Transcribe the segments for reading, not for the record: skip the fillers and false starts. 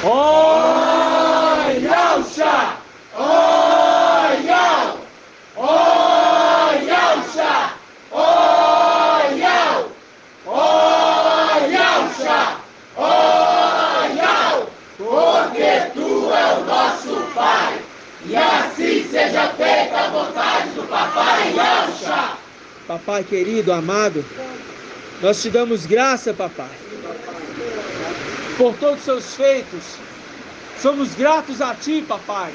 Oi, Yalcha! Oi, Yal! Oi, Yalcha! Oi, Yal! Oi, Yalcha! Oi, Yal! Porque tu é o nosso Pai, e assim seja feita a vontade do Papai Yalcha! Papai querido, amado, nós te damos graça, papai, por todos os seus feitos. Somos gratos a ti, papai.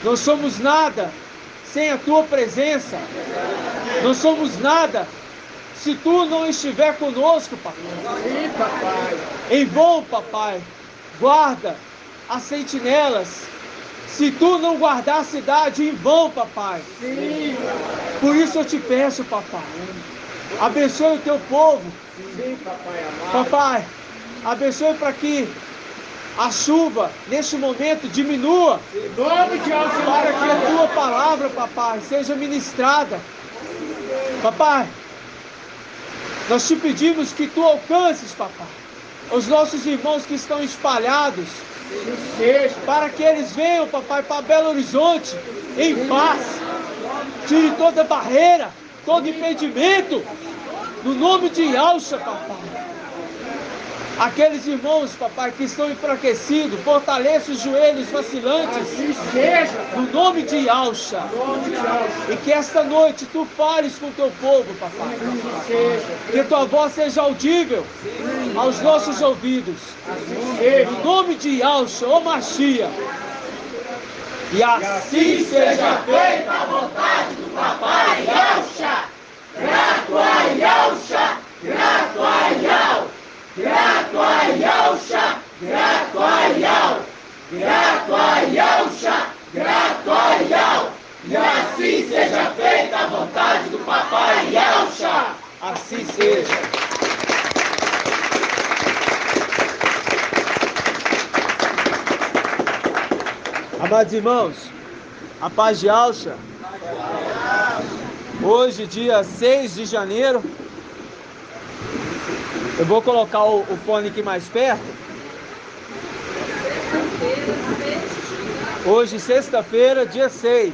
Não somos nada sem a tua presença. Não somos nada se tu não estiver conosco, papai. Sim, papai. Em vão, papai, guarda as sentinelas. Se tu não guardar a cidade, em vão, papai. Sim. Por isso eu te peço, papai, abençoe o teu povo. Sim, papai amado. Papai, abençoe para que a chuva, neste momento, diminua, Em nome de Jesus. para que a tua palavra, papai, seja ministrada. Papai, nós te pedimos que tu alcances, papai, os nossos irmãos que estão espalhados, para que eles venham, papai, para Belo Horizonte, em paz. Tire toda barreira, todo impedimento, no nome de Yalcha, papai. Aqueles irmãos, papai, que estão enfraquecidos, fortaleça os joelhos vacilantes, Assim seja. no nome de Yalcha. Em nome de Jesus. E que esta noite tu fales com o teu povo, papai. Assim seja. Que tua voz seja audível aos nossos ouvidos. Assim seja. Em nome de Yalcha, ô Machia. E assim seja feita a vontade do Papai Yalcha. Grato a Yalcha. Grato a Yal. Grato a Yalcha. Grato a Yal. Grato a Yalcha. Grato a Yal. E assim seja feita a vontade do Papai Yalcha. Assim seja. Amados irmãos, a paz de Yalcha. Hoje, dia 6 de janeiro, eu vou colocar o fone aqui mais perto. Hoje, sexta-feira, dia 6,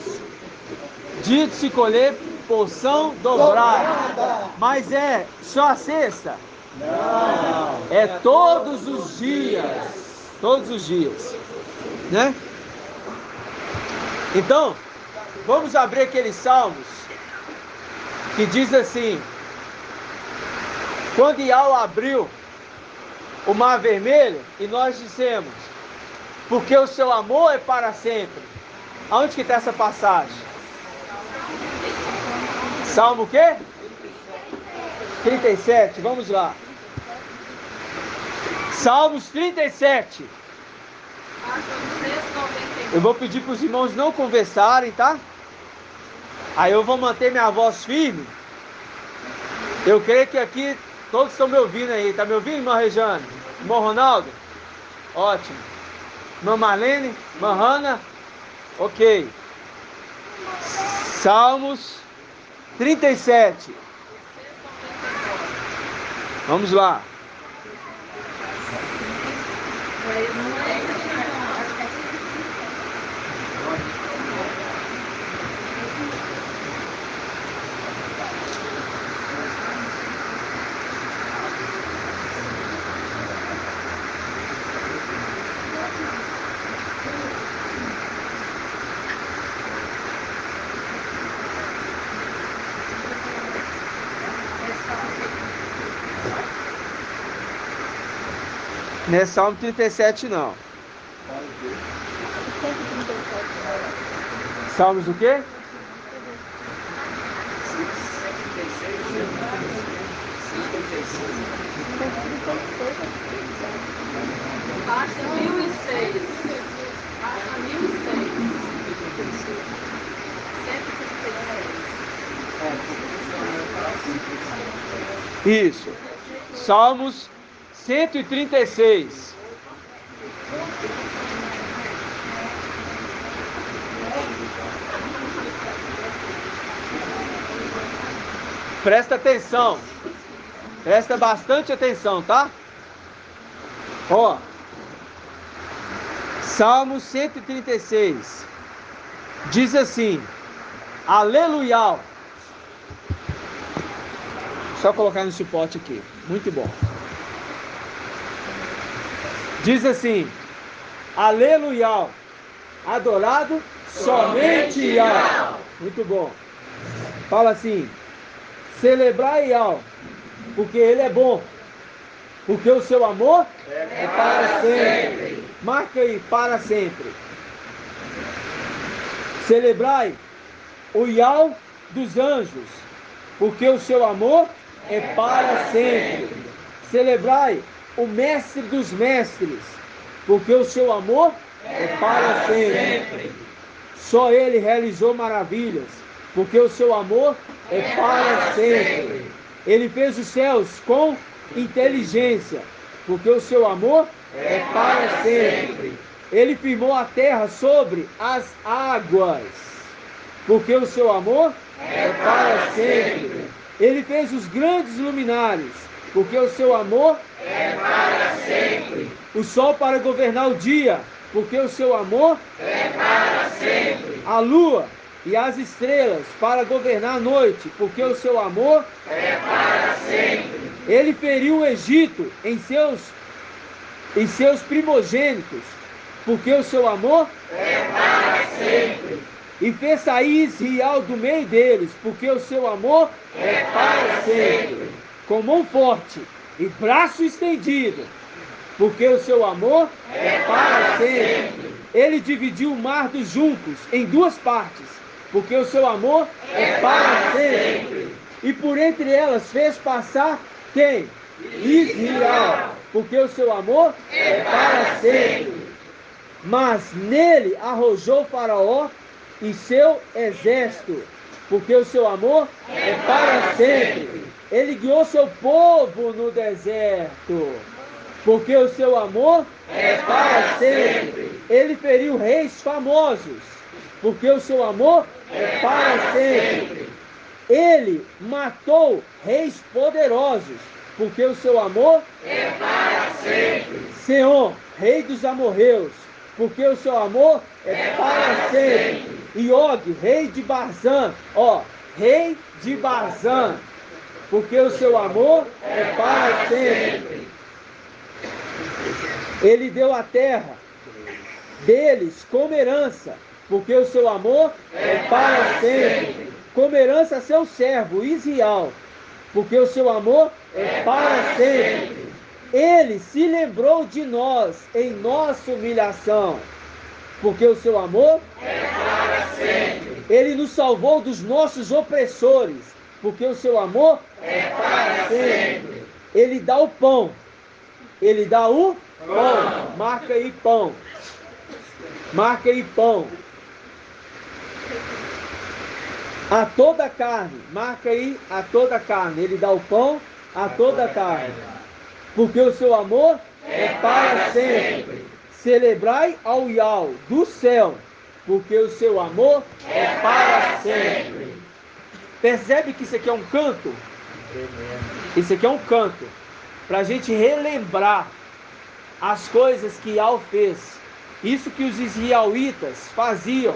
dia de se colher porção dobrada. Mas é só a sexta? Não. É todos os dias, né? Então, vamos abrir aqueles salmos que diz assim: quando Yal abriu o mar vermelho, e nós dissemos, porque o seu amor é para sempre. Aonde que está essa passagem? Salmo o quê? 37, vamos lá. Salmos 37. Eu vou pedir para os irmãos não conversarem, tá? Aí eu vou manter minha voz firme. Eu creio que aqui todos estão me ouvindo aí. Tá me ouvindo, irmã Rejane? Irmão Ronaldo? Ótimo. Irmã Marlene? Irmã Hanna? Ok. Salmos 37. Vamos lá. Não é Salmo 37 não. Salmos o quê? Baixa 1006. Baixa 1006. 136. Isso. Salmos 136. Presta atenção. Presta bastante atenção, tá? Ó, Salmo 136 diz assim: aleluia. Só colocar no suporte aqui, muito bom. Diz assim: aleluia, adorado somente Yahvé. Muito bom. Fala assim: celebrai Yahvé, porque Ele é bom, porque o seu amor é para sempre. Marca aí, para sempre. Celebrai o Yahvé dos anjos, porque o seu amor é para sempre. Celebrai o mestre dos mestres, porque o seu amor é para sempre. Só ele realizou maravilhas, porque o seu amor é para sempre. Ele fez os céus com inteligência, porque o seu amor é para sempre. Ele firmou a terra sobre as águas, porque o seu amor é para sempre. Ele fez os grandes luminares, porque o seu amor é para sempre. O sol para governar o dia, porque o seu amor é para sempre. A lua e as estrelas para governar a noite, porque o seu amor é para sempre. Ele feriu o Egito em seus primogênitos, porque o seu amor é para sempre. E fez sair Israel do meio deles, porque o seu amor é para sempre. Com mão forte e braço estendido, porque o seu amor é para sempre. Ele dividiu o mar dos juncos em duas partes, porque o seu amor é para sempre. E por entre elas fez passar quem? Israel, porque o seu amor é para sempre. Mas nele arrojou Faraó e seu exército, porque o seu amor é para sempre. Ele guiou seu povo no deserto, porque o seu amor é para sempre. Ele feriu reis famosos, porque o seu amor é para sempre. Ele matou reis poderosos, porque o seu amor é para sempre. Senhor, rei dos amorreus, porque o seu amor é para sempre. E Og, rei de Barzã, rei de Barzã, porque o seu amor é para sempre. Ele deu a terra deles como herança, porque o seu amor é para sempre. Como herança a seu servo Israel, porque o seu amor é para sempre. Ele se lembrou de nós em nossa humilhação, porque o seu amor é para sempre. Ele nos salvou dos nossos opressores, porque o seu amor é para sempre. Ele dá o pão. Ele dá o pão. Marca aí pão. Marca aí pão. A toda a carne. Marca aí a toda a carne. Ele dá o pão a toda a carne. Porque o seu amor é para sempre. Celebrai ao Yahvé do céu, porque o seu amor é para sempre. Percebe que isso aqui é um canto? Isso aqui é um canto para a gente relembrar as coisas que Yahvé fez. Isso que os israelitas faziam.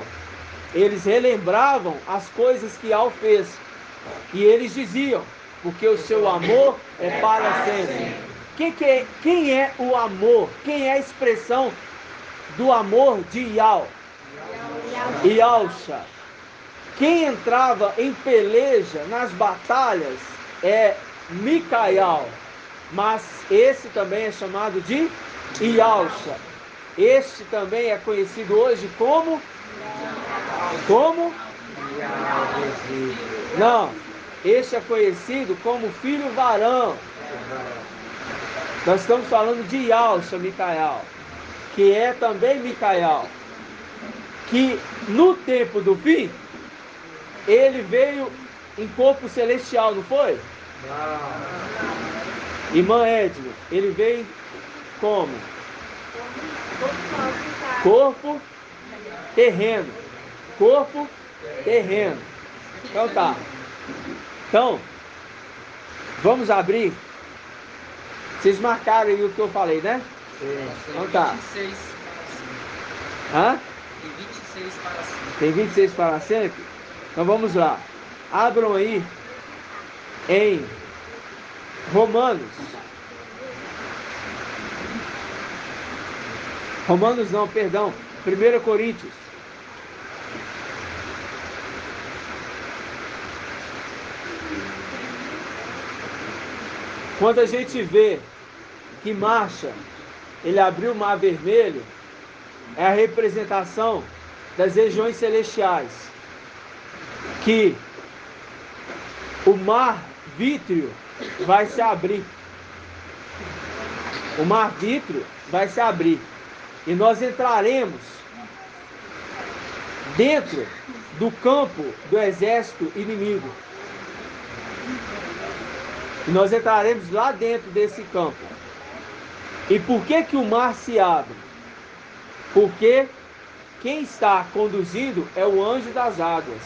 Eles relembravam as coisas que Yahvé fez. E eles diziam, porque o seu amor é para sempre. Quem é o amor? Quem é a expressão do amor de Yahvé? Yahshua. Quem entrava em peleja nas batalhas é Micael, mas esse também é chamado de Yahshua. Este também é conhecido hoje como? Não, este é conhecido como filho varão. Nós estamos falando de Yahshua, Micael, que é também Micael, que no tempo do fim, ele veio em corpo celestial, não foi? Não. Irmã Edna, ele veio como? Corpo terreno. Corpo terreno. Então tá. Então, vamos abrir. Vocês marcaram aí o que eu falei, né? Então tá. Hã? Tem 26 para sempre. Tem 26 para sempre? Então vamos lá. Abram aí em Romanos. Romanos não, perdão. 1 Coríntios. Quando a gente vê que marcha, ele abriu o mar vermelho, é a representação das regiões celestiais, que o mar vítreo vai se abrir. O mar vítreo vai se abrir. E nós entraremos dentro do campo do exército inimigo. E nós entraremos lá dentro desse campo. E por que que o mar se abre? Porque quem está conduzindo é o anjo das águas.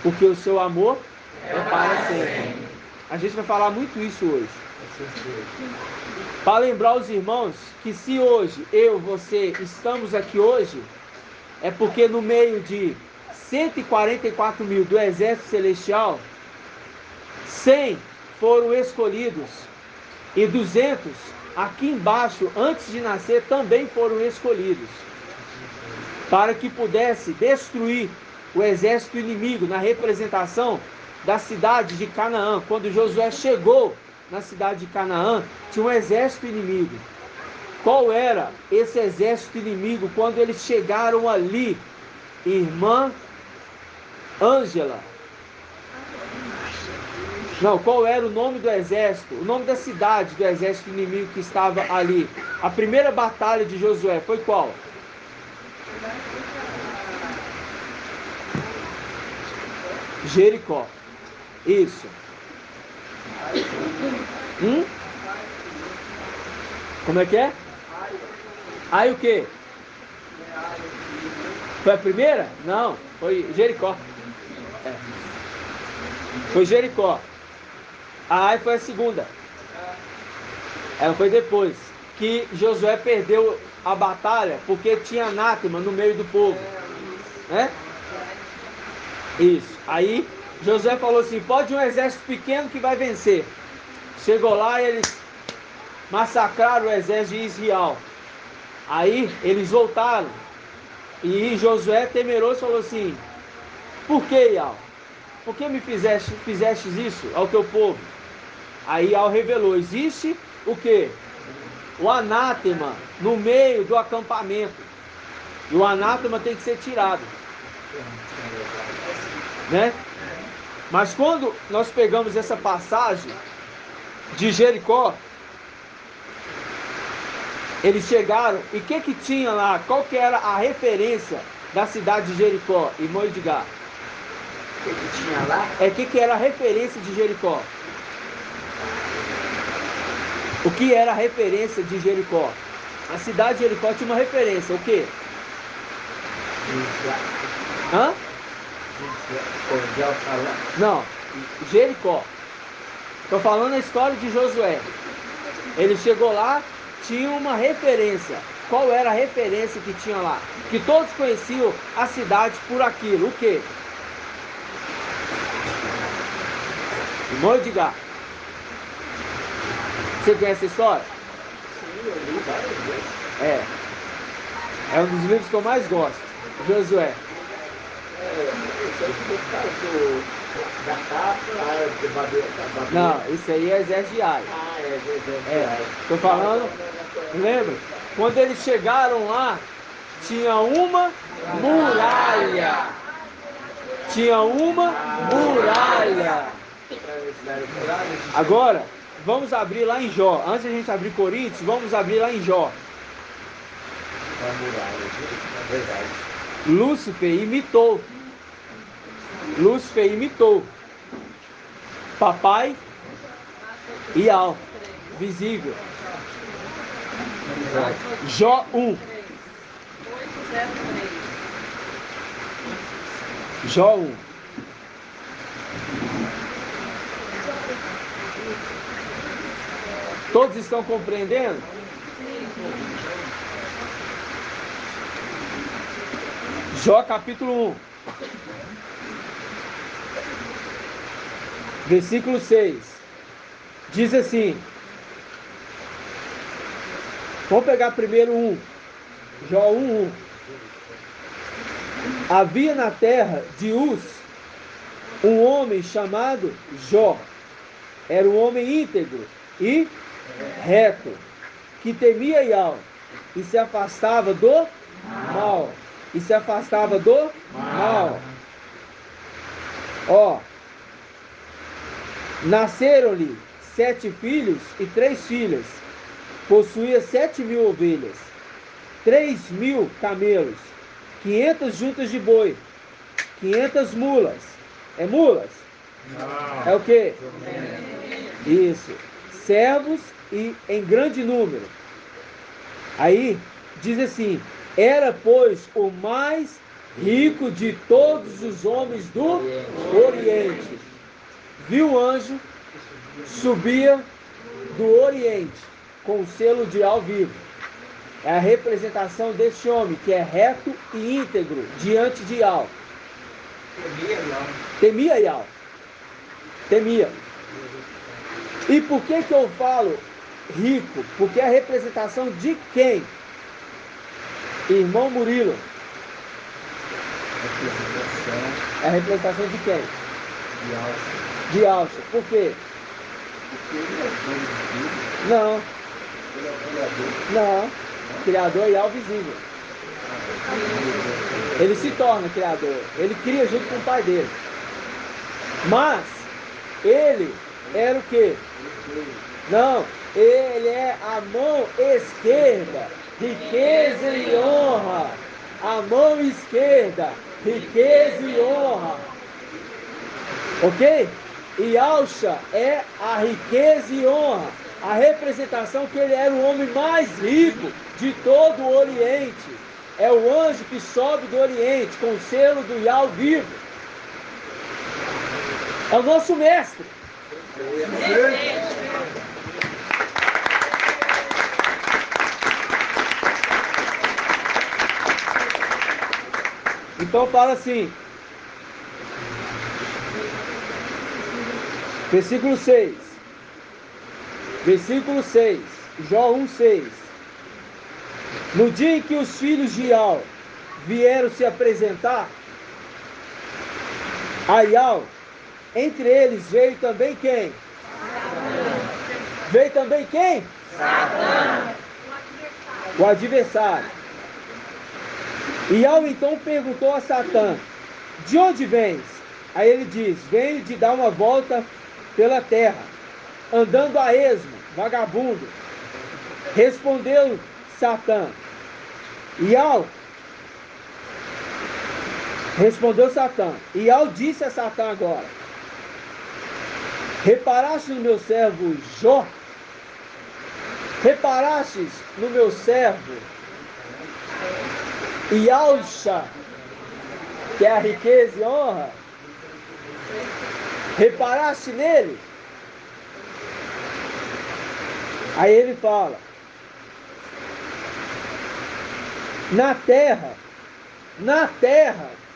Porque o seu amor é para sempre. A gente vai falar muito isso hoje. Para lembrar os irmãos que se hoje, eu, você, estamos aqui hoje, é porque no meio de 144 mil do exército celestial, 100 foram escolhidos e 200 aqui embaixo, antes de nascer, também foram escolhidos para que pudesse destruir o exército inimigo na representação da cidade de Canaã. Quando Josué chegou na cidade de Canaã, tinha um exército inimigo. Qual era esse exército inimigo quando eles chegaram ali? Irmã Ângela. Não, qual era o nome do exército? O nome da cidade do exército inimigo que estava ali. A primeira batalha de Josué foi qual? Jericó. Isso. Como é que é? Aí o quê? Foi a primeira? Não, foi Jericó. É. Foi Jericó. A Ai foi a segunda. Ela foi depois. Que Josué perdeu a batalha porque tinha anátema no meio do povo. Né? Isso. Aí Josué falou assim: pode um exército pequeno que vai vencer. Chegou lá e eles massacraram o exército de Israel. Aí eles voltaram. E Josué, temeroso, falou assim: por que, Ial? Por que me fizeste isso ao teu povo? Aí Ial revelou: existe o quê? O anátema no meio do acampamento. E o anátema tem que ser tirado. Né? Mas quando nós pegamos essa passagem de Jericó, eles chegaram, e o que tinha lá? Qual que era a referência da cidade de Jericó, irmão Edgar? O que tinha lá? O que era a referência de Jericó? O que era a referência de Jericó? A cidade de Jericó tinha uma referência, o quê? Hã? Não, Jericó. Estou falando a história de Josué. Ele chegou lá, tinha uma referência. Qual era a referência que tinha lá? Que todos conheciam a cidade por aquilo. O quê? Irmão Edgar. Você conhece a história? Sim, eu li várias vezes. É um dos livros que eu mais gosto. Josué. Eu sei que os caras da capa, de Babilônia. Não, isso aí é exército de Ai. Ah, é. Estou falando, lembra? Quando eles chegaram lá, tinha uma muralha. Tinha uma muralha. Agora, vamos abrir lá em Jó. Antes de a gente abrir Coríntios, vamos abrir lá em Jó. Uma muralha, é verdade. Lúcifer imitou papai e Ial, visível. Jó 1. Jó 1. Todos estão compreendendo? Jó capítulo 1, versículo 6, diz assim, vamos pegar primeiro 1, Jó 1:1. Havia na terra de Uz um homem chamado Jó, era um homem íntegro e reto, que temia Yahvé e se afastava do mal. E se afastava do mal. Ó, nasceram-lhe 7 filhos e 3 filhas. Possuía 7.000 ovelhas, 3.000 camelos, 500 juntas de boi, 500 mulas. É mulas? Não. É o quê? Isso. Servos e em grande número. Aí diz assim: era, pois, o mais rico de todos os homens do Oriente. Viu o anjo, subia do Oriente, com o selo de Al vivo. É a representação deste homem, que é reto e íntegro, diante de Al. Temia Yahvé. Temia. E por que eu falo rico? Porque é a representação de quem? Irmão Murilo. É a representação de quem? De Alça. Por quê? Não. Não. O Criador é Yahvé visível. Ele se torna Criador. Ele cria junto com o pai dele. Mas, ele era o quê? Não. Ele é a mão esquerda. Riqueza e honra. A mão esquerda. Riqueza e honra. Ok? E Alcha é a riqueza e honra. A representação que ele era o homem mais rico de todo o Oriente. É o anjo que sobe do Oriente com o selo do Yahvé vivo. É o nosso mestre. Então fala assim. Versículo 6. Versículo 6. Jó 1:6. No dia em que os filhos de Al vieram se apresentar a Yahvé, entre eles veio também quem? Veio também quem? Satã. O adversário. Yahvé então perguntou a Satã: de onde vens? Aí ele diz: venho de dar uma volta pela terra, andando a esmo, vagabundo. Respondeu Satã. Yahvé respondeu Satã. Yahvé disse a Satã agora: reparaste no meu servo Jó? Reparastes no meu servo Yahvé, que é a riqueza e honra? Reparaste nele? Aí ele fala: na terra,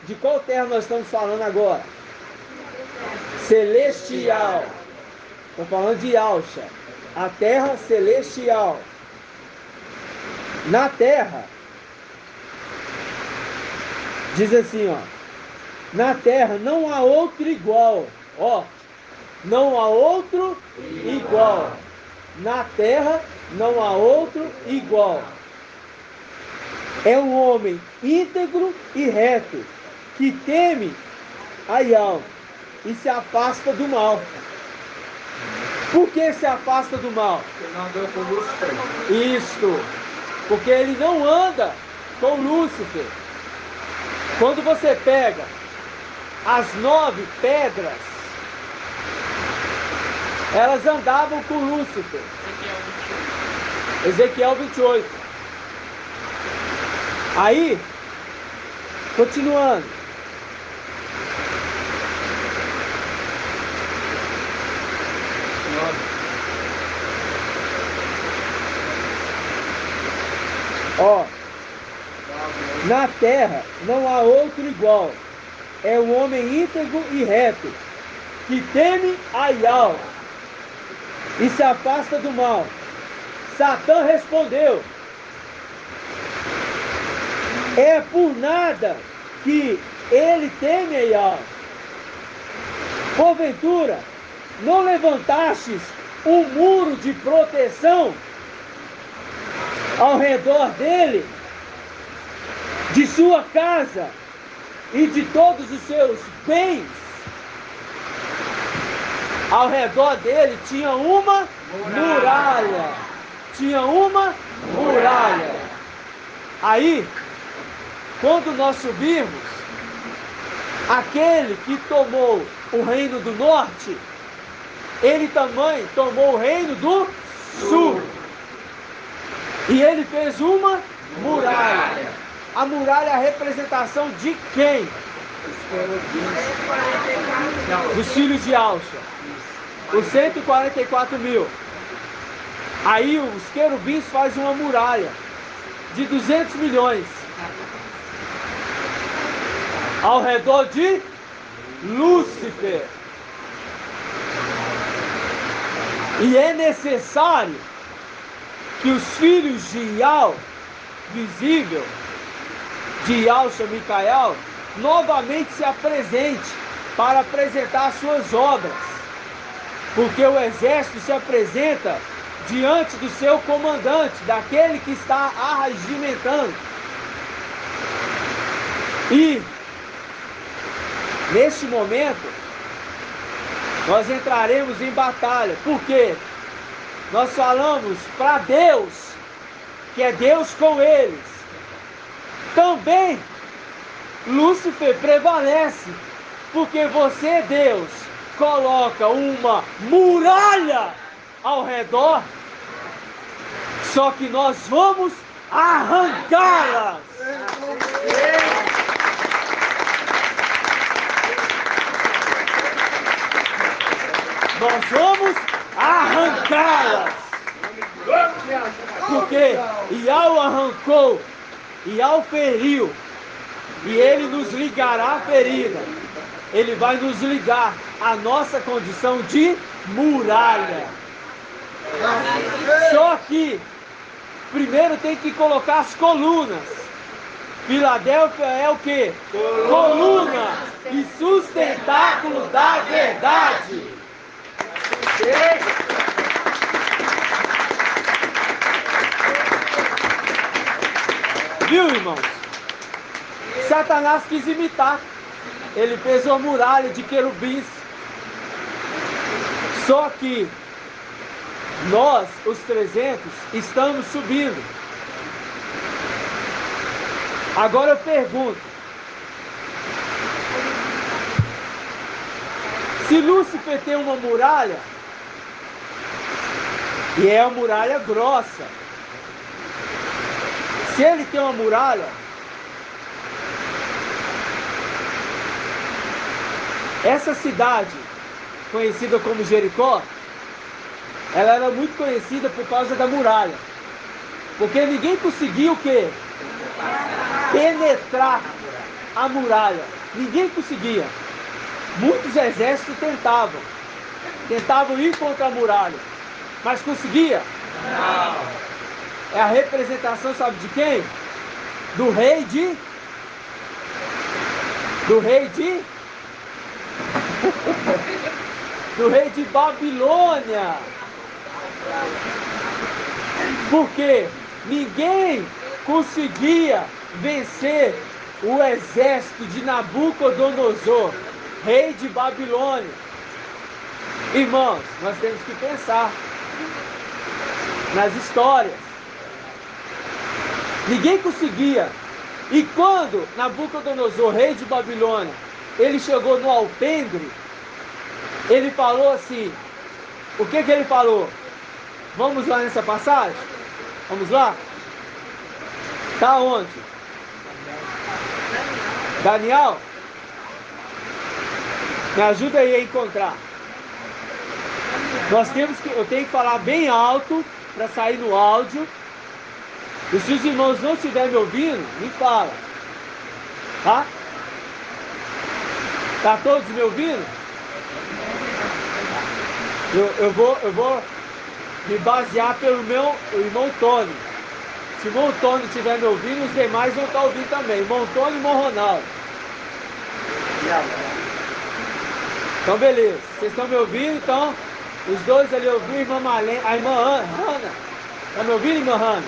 de qual terra nós estamos falando agora? Celestial. Estou falando de Alcha. A terra celestial. Na terra, diz assim, ó: na terra não há outro igual. Ó, não há outro igual. Na terra não há outro igual. É um homem íntegro e reto, que teme a Yahvé e se afasta do mal. Por que se afasta do mal? Isto, porque ele não anda com Lúcifer. Quando você pega as 9 pedras, elas andavam com Lúcifer. Ezequiel 28. Aí, continuando. Ó, Na terra não há outro igual. É um homem íntegro e reto, que teme a Yahweh e se afasta do mal. Satã respondeu: é por nada que ele teme a Yahweh. Porventura, não levantastes um muro de proteção ao redor dele, de sua casa e de todos os seus bens? Ao redor dele tinha uma muralha. Tinha uma muralha. Aí, quando nós subirmos, aquele que tomou o reino do norte, ele também tomou o reino do sul. E ele fez uma muralha. A muralha é a representação de quem? Dos filhos de Alcha. Os 144 mil. Aí os querubins fazem uma muralha de 200 milhões ao redor de Lúcifer. E é necessário que os filhos de Ial, visível, de Yalcha Micael, novamente se apresente para apresentar suas obras, porque o exército se apresenta diante do seu comandante, daquele que está arregimentando. E neste momento nós entraremos em batalha, porque nós falamos para Deus, que é Deus com eles. Também Lúcifer prevalece, porque você, Deus, coloca uma muralha ao redor, só que nós vamos arrancá-las. Nós vamos arrancá-las, porque Ial arrancou, Ial feriu, e ele nos ligará a ferida. Ele vai nos ligar a nossa condição de muralha. Só que primeiro tem que colocar as colunas. Filadélfia é o que? Coluna e sustentáculo da verdade. Viu, irmãos? Satanás quis imitar. Ele fez uma muralha de querubins. Só que nós, os 300, estamos subindo. Agora eu pergunto: se Lúcifer tem uma muralha, e é uma muralha grossa, se ele tem uma muralha, essa cidade, conhecida como Jericó, ela era muito conhecida por causa da muralha. Porque ninguém conseguia o quê? Penetrar a muralha. Ninguém conseguia. Muitos exércitos tentavam ir contra a muralha. Mas conseguia? Não. É a representação, sabe de quem? Do rei de Babilônia. Porque ninguém conseguia vencer o exército de Nabucodonosor, rei de Babilônia. Irmãos, nós temos que pensar nas histórias. Ninguém conseguia. E quando Nabucodonosor, rei de Babilônia, ele chegou no alpendre, ele falou assim, o que ele falou? Vamos lá nessa passagem? Vamos lá? Está onde? Daniel? Me ajuda aí a encontrar. Eu tenho que falar bem alto para sair no áudio. E se os irmãos não estiverem me ouvindo, me fala. Tá? Tá todos me ouvindo? Eu vou me basear pelo meu irmão Tony. Se o irmão Tony estiver me ouvindo, os demais vão estar ouvindo também. Irmão Tony e irmão Ronaldo. Então beleza, vocês estão me ouvindo? Então, os dois ali ouviram, a irmã Marlene, a irmã Ana. Tá me ouvindo, irmã Ana?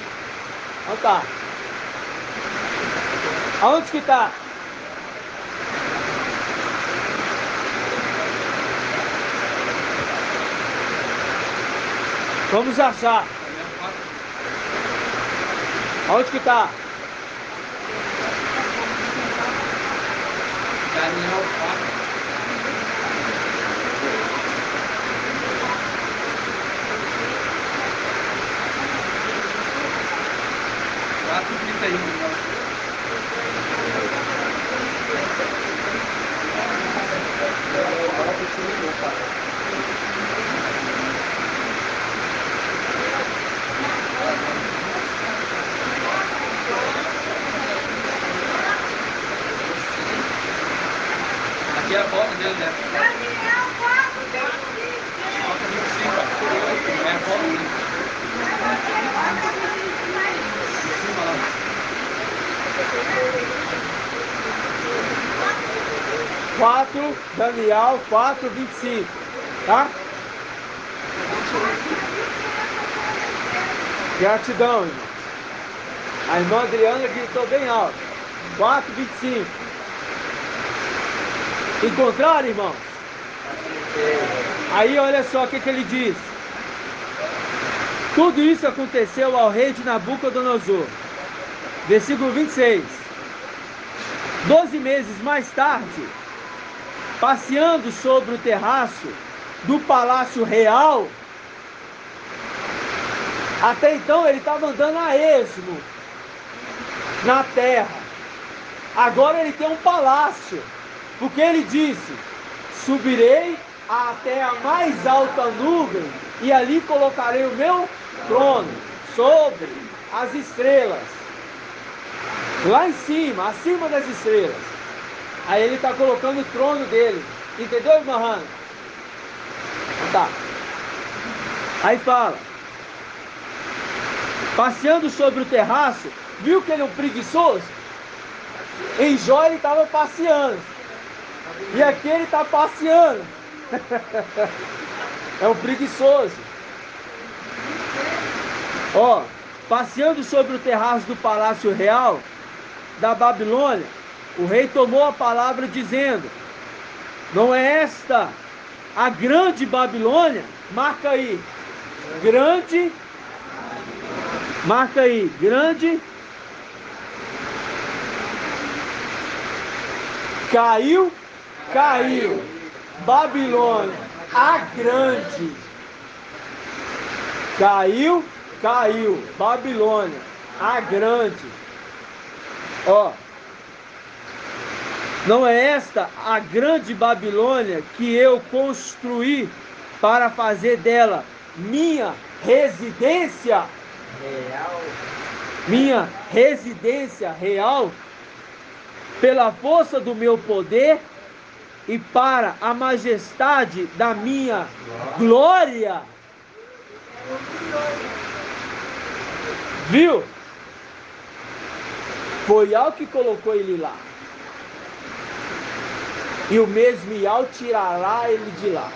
Então tá. Aonde que tá? Vamos achar. Aonde que tá? Daniel 4:31. Aqui é a foto dele, né? Daniel 4:25. É a foto dele. Daniel 4:25, tá? Gratidão, irmão. A irmã Adriana gritou bem alto. 4:25. Encontraram, irmãos? Aí olha só o que ele diz. Tudo isso aconteceu ao rei de Nabucodonosor. Versículo 26. 12 meses mais tarde, passeando sobre o terraço do palácio real, até então ele estava andando a esmo na terra. Agora ele tem um palácio, porque ele disse: subirei até a mais alta nuvem e ali colocarei o meu trono sobre as estrelas, lá em cima, acima das estrelas. Aí ele está colocando o trono dele, entendeu, irmã Hannah? Tá. Aí fala, passeando sobre o terraço, viu que ele é um preguiçoso? Em Jó ele estava passeando, e aqui ele está passeando. É um preguiçoso. Ó, passeando sobre o terraço do palácio real da Babilônia, o rei tomou a palavra dizendo: não é esta a grande Babilônia? Marca aí, grande, marca aí, grande, caiu, Babilônia, a grande, caiu, Babilônia, a grande. Ó, não é esta a grande Babilônia que eu construí para fazer dela minha residência real? Minha residência real, pela força do meu poder e para a majestade da minha glória. Viu? Foi Yahweh que colocou ele lá. E o mesmo Yahweh tirará ele de lá.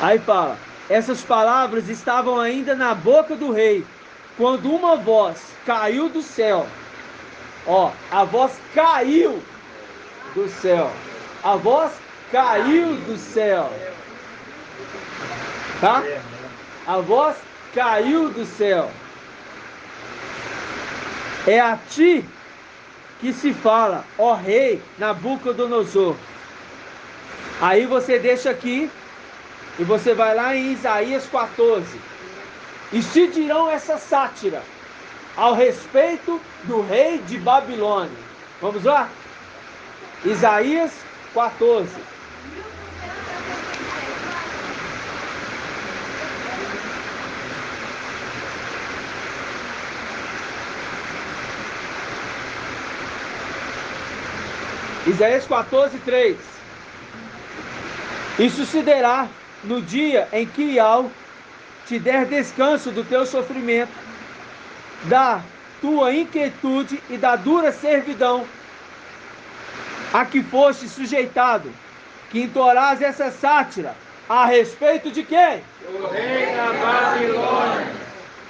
Aí fala, essas palavras estavam ainda na boca do rei, quando uma voz caiu do céu. Ó, a voz caiu do céu. A voz caiu do céu. Tá? A voz caiu do céu. É a ti que se fala, ó rei Nabucodonosor. Aí você deixa aqui e você vai lá em Isaías 14. E se dirão essa sátira ao respeito do rei de Babilônia. Vamos lá? Isaías 14. Isaías 14:3. E sucederá no dia em que Iau te der descanso do teu sofrimento, da tua inquietude e da dura servidão a que foste sujeitado, que entoarás essa sátira a respeito de quem? O rei da Babilônia.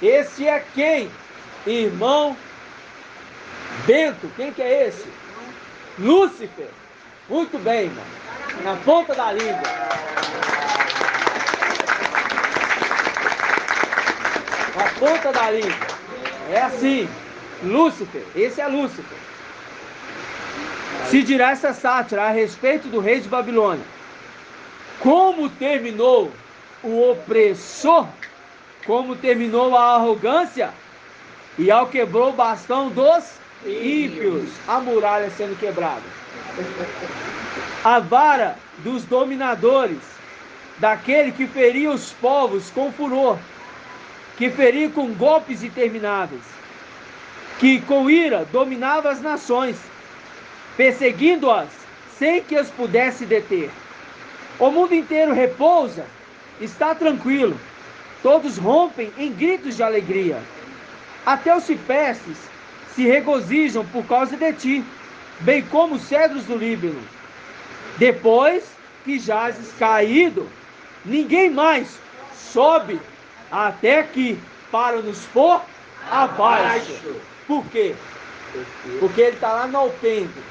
Esse é quem? Irmão Bento. Quem que é esse? Lúcifer. Muito bem, irmão. Na ponta da língua. Na ponta da língua. É assim. Lúcifer. Esse é Lúcifer. Se dirá essa sátira a respeito do rei de Babilônia. Como terminou o opressor, como terminou a arrogância, e ao quebrou o bastão dos ímpios, a muralha sendo quebrada. A vara dos dominadores, daquele que feria os povos com furor, que feria com golpes intermináveis, que com ira dominava as nações, perseguindo-as sem que as pudesse deter. O mundo inteiro repousa, está tranquilo, todos rompem em gritos de alegria. Até os ciprestes se regozijam por causa de ti, bem como os cedros do Líbano. Depois que jazes caído, ninguém mais sobe até aqui para nos pôr abaixo. Por quê? Porque ele está lá no alpendre,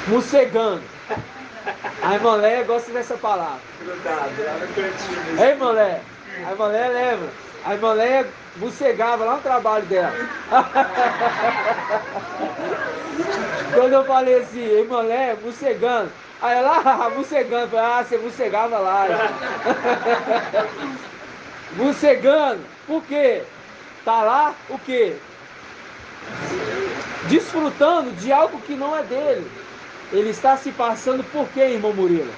mocegando. A irmã Léia gosta dessa palavra. Ei, irmã Léia. A irmã Léia lembra. A irmã Léia mocegava lá no trabalho dela. Quando eu falei assim, irmã Léia, mocegando. Aí ela, mocegando. Falei, ah, você mocegava lá. Mocegando. Por quê? Tá lá o quê? Desfrutando de algo que não é dele. Ele está se passando por quê, irmão Murilo?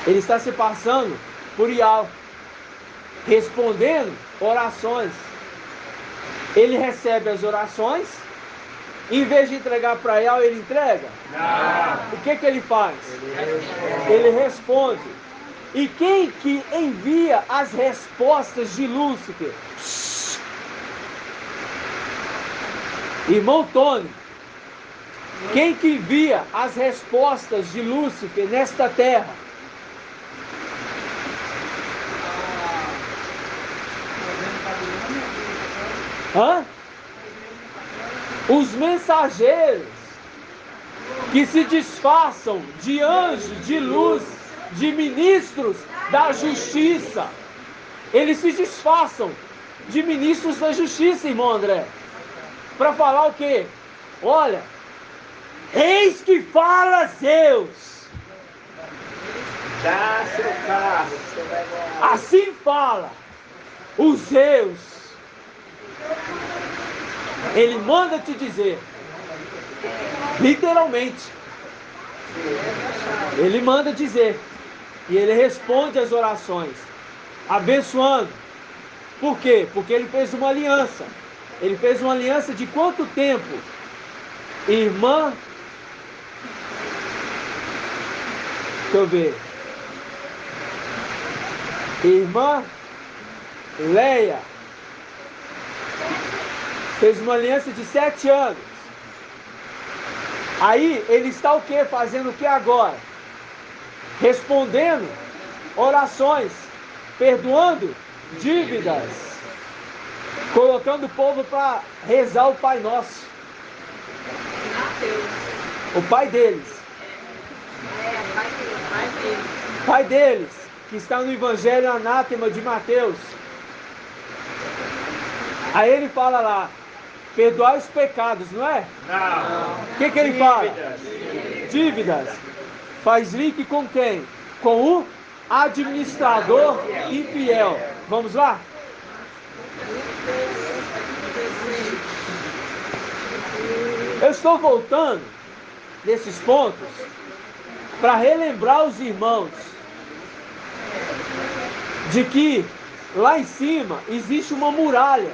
Ele está se passando por Iau, respondendo orações. Ele recebe as orações, em vez de entregar para Iau, ele entrega? Não. O que ele faz? Ele responde. E quem que envia as respostas de Lúcifer? Irmão Tony, quem que envia as respostas de Lúcifer nesta terra? Hã? Os mensageiros que se disfarçam de anjos, de luz, de ministros da justiça. Eles se disfarçam de ministros da justiça, irmão André. Para falar o quê? Olha, eis que fala Zeus. Dá seu carro. Assim fala o Zeus. Ele manda te dizer, literalmente, ele manda dizer, e ele responde às orações, abençoando. Por quê? Porque ele fez uma aliança. Ele fez uma aliança de quanto tempo? Irmã, deixa eu ver, irmã Leia fez uma aliança de 7 anos. Aí ele está o que? Fazendo o que agora? Respondendo orações, perdoando dívidas, colocando o povo para rezar o Pai Nosso. O pai deles. Pai deles, que está no Evangelho Anátema de Mateus. Aí ele fala lá, perdoar os pecados, não é? Não. O que ele fala? Dívidas. Faz link com quem? Com o administrador infiel. Vamos lá? Eu estou voltando nesses pontos para relembrar os irmãos de que lá em cima existe uma muralha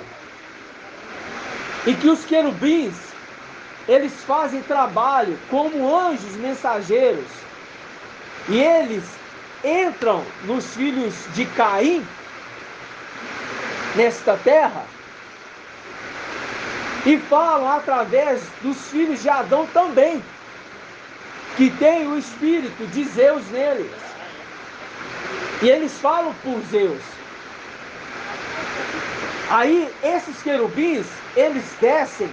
e que os querubins eles fazem trabalho como anjos mensageiros. E eles entram nos filhos de Caim, nesta terra, e falam através dos filhos de Adão também, que tem o espírito de Zeus neles. E eles falam por Zeus. Aí esses querubins, eles descem,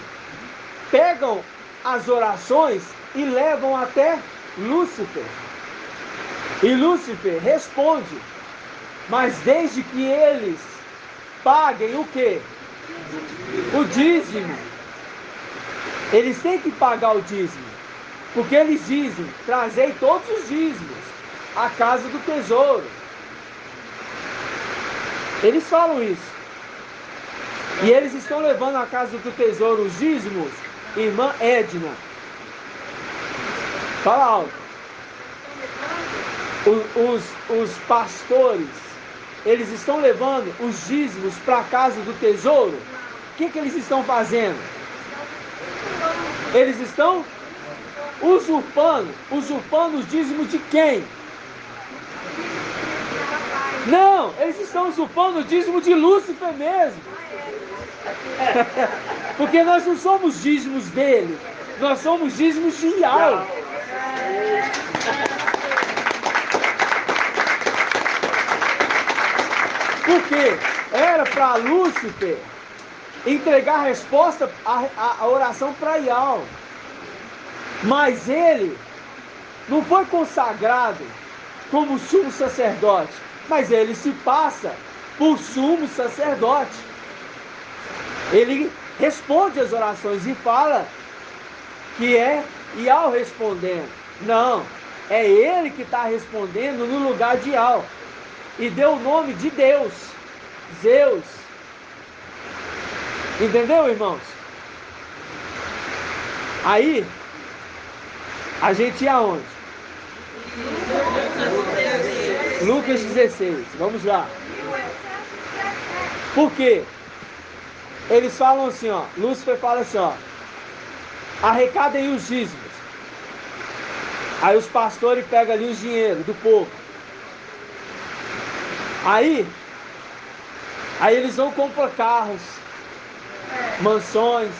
pegam as orações e levam até Lúcifer. E Lúcifer responde, mas desde que eles paguem o quê? O dízimo. Eles têm que pagar o dízimo, porque eles dizem, trazei todos os dízimos à casa do tesouro. Eles falam isso. E eles estão levando à casa do tesouro os dízimos, irmã Edna. Fala alto. Os pastores, eles estão levando os dízimos para a casa do tesouro. O que eles estão fazendo? Eles estão usurpando os dízimos de quem? Não, eles estão usurpando o dízimo de Lúcifer mesmo. Porque nós não somos dízimos dele, nós somos dízimos de Ial. Porque era para Lúcifer entregar a resposta à oração para Ial. Mas ele não foi consagrado como sumo sacerdote, mas ele se passa por sumo sacerdote. Ele responde as orações e fala que é Ial respondendo. Não, é ele que está respondendo no lugar de Ial. E deu o nome de Deus, Zeus. Entendeu, irmãos? Aí, a gente ia aonde? Lucas 16, vamos lá. Por quê? Eles falam assim, ó, Lúcifer fala assim, ó, arrecadem os dízimos. Aí os pastores pegam ali os dinheiros do povo. Aí eles vão comprar carros, mansões,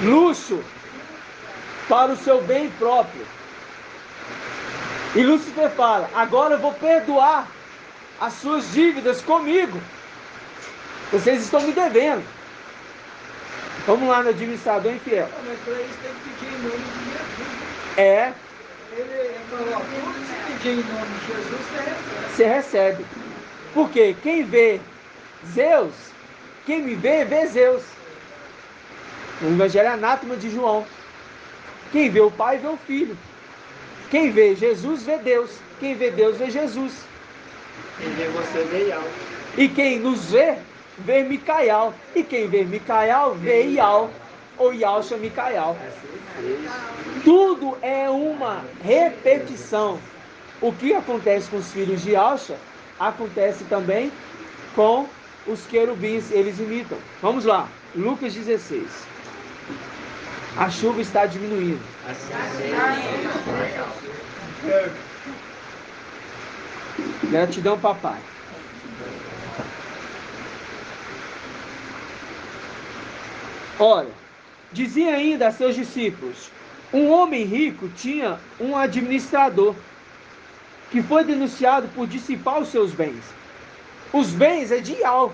luxo para o seu bem próprio. E Lúcifer fala, agora eu vou perdoar as suas dívidas comigo. Vocês estão me devendo. Vamos lá no administrador infiel. Mas para isso tem que pedir em nome de Jesus. É. Ele falou, tudo se pedir em nome de Jesus, você recebe. Porque quem vê Zeus, quem me vê, vê Zeus. No Evangelho Anátema de João. Quem vê o Pai, vê o Filho. Quem vê Jesus, vê Deus. Quem vê Deus, vê Jesus. Quem vê você, vê Ial. E quem nos vê, vê Micael. E quem vê Micael, vê Ial. Ou Ialcha Micael. Tudo é uma repetição. O que acontece com os filhos de Ialcha, acontece também com os querubins. Eles imitam. Vamos lá. Lucas 16. A chuva está diminuindo. Gratidão, papai. Olha, dizia ainda a seus discípulos, um homem rico tinha um administrador que foi denunciado por dissipar os seus bens. Os bens é de Ial.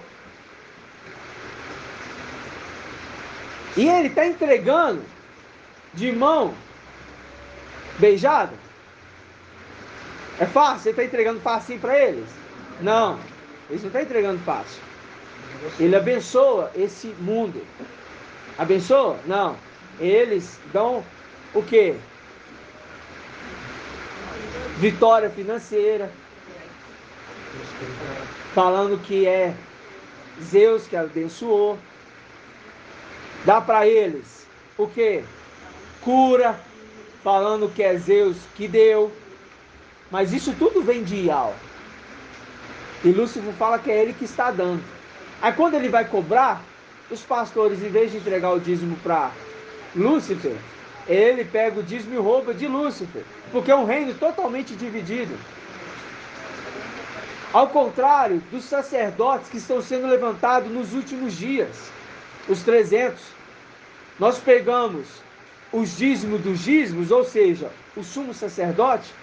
E ele está entregando de mão beijada. É fácil? Você está entregando facinho para eles? Não, eles não estão entregando fácil. Ele abençoa esse mundo. Abençoa? Não. Eles dão o quê? Vitória financeira. Falando que é Zeus que abençoou. Dá para eles o quê? Cura. Falando que é Zeus que deu. Mas isso tudo vem de Ial. E Lúcifer fala que é ele que está dando. Aí quando ele vai cobrar, os pastores, em vez de entregar o dízimo para Lúcifer, ele pega o dízimo e rouba de Lúcifer, porque é um reino totalmente dividido. Ao contrário dos sacerdotes que estão sendo levantados nos últimos dias, os 300, nós pegamos os dízimos dos dízimos, ou seja, o sumo sacerdote,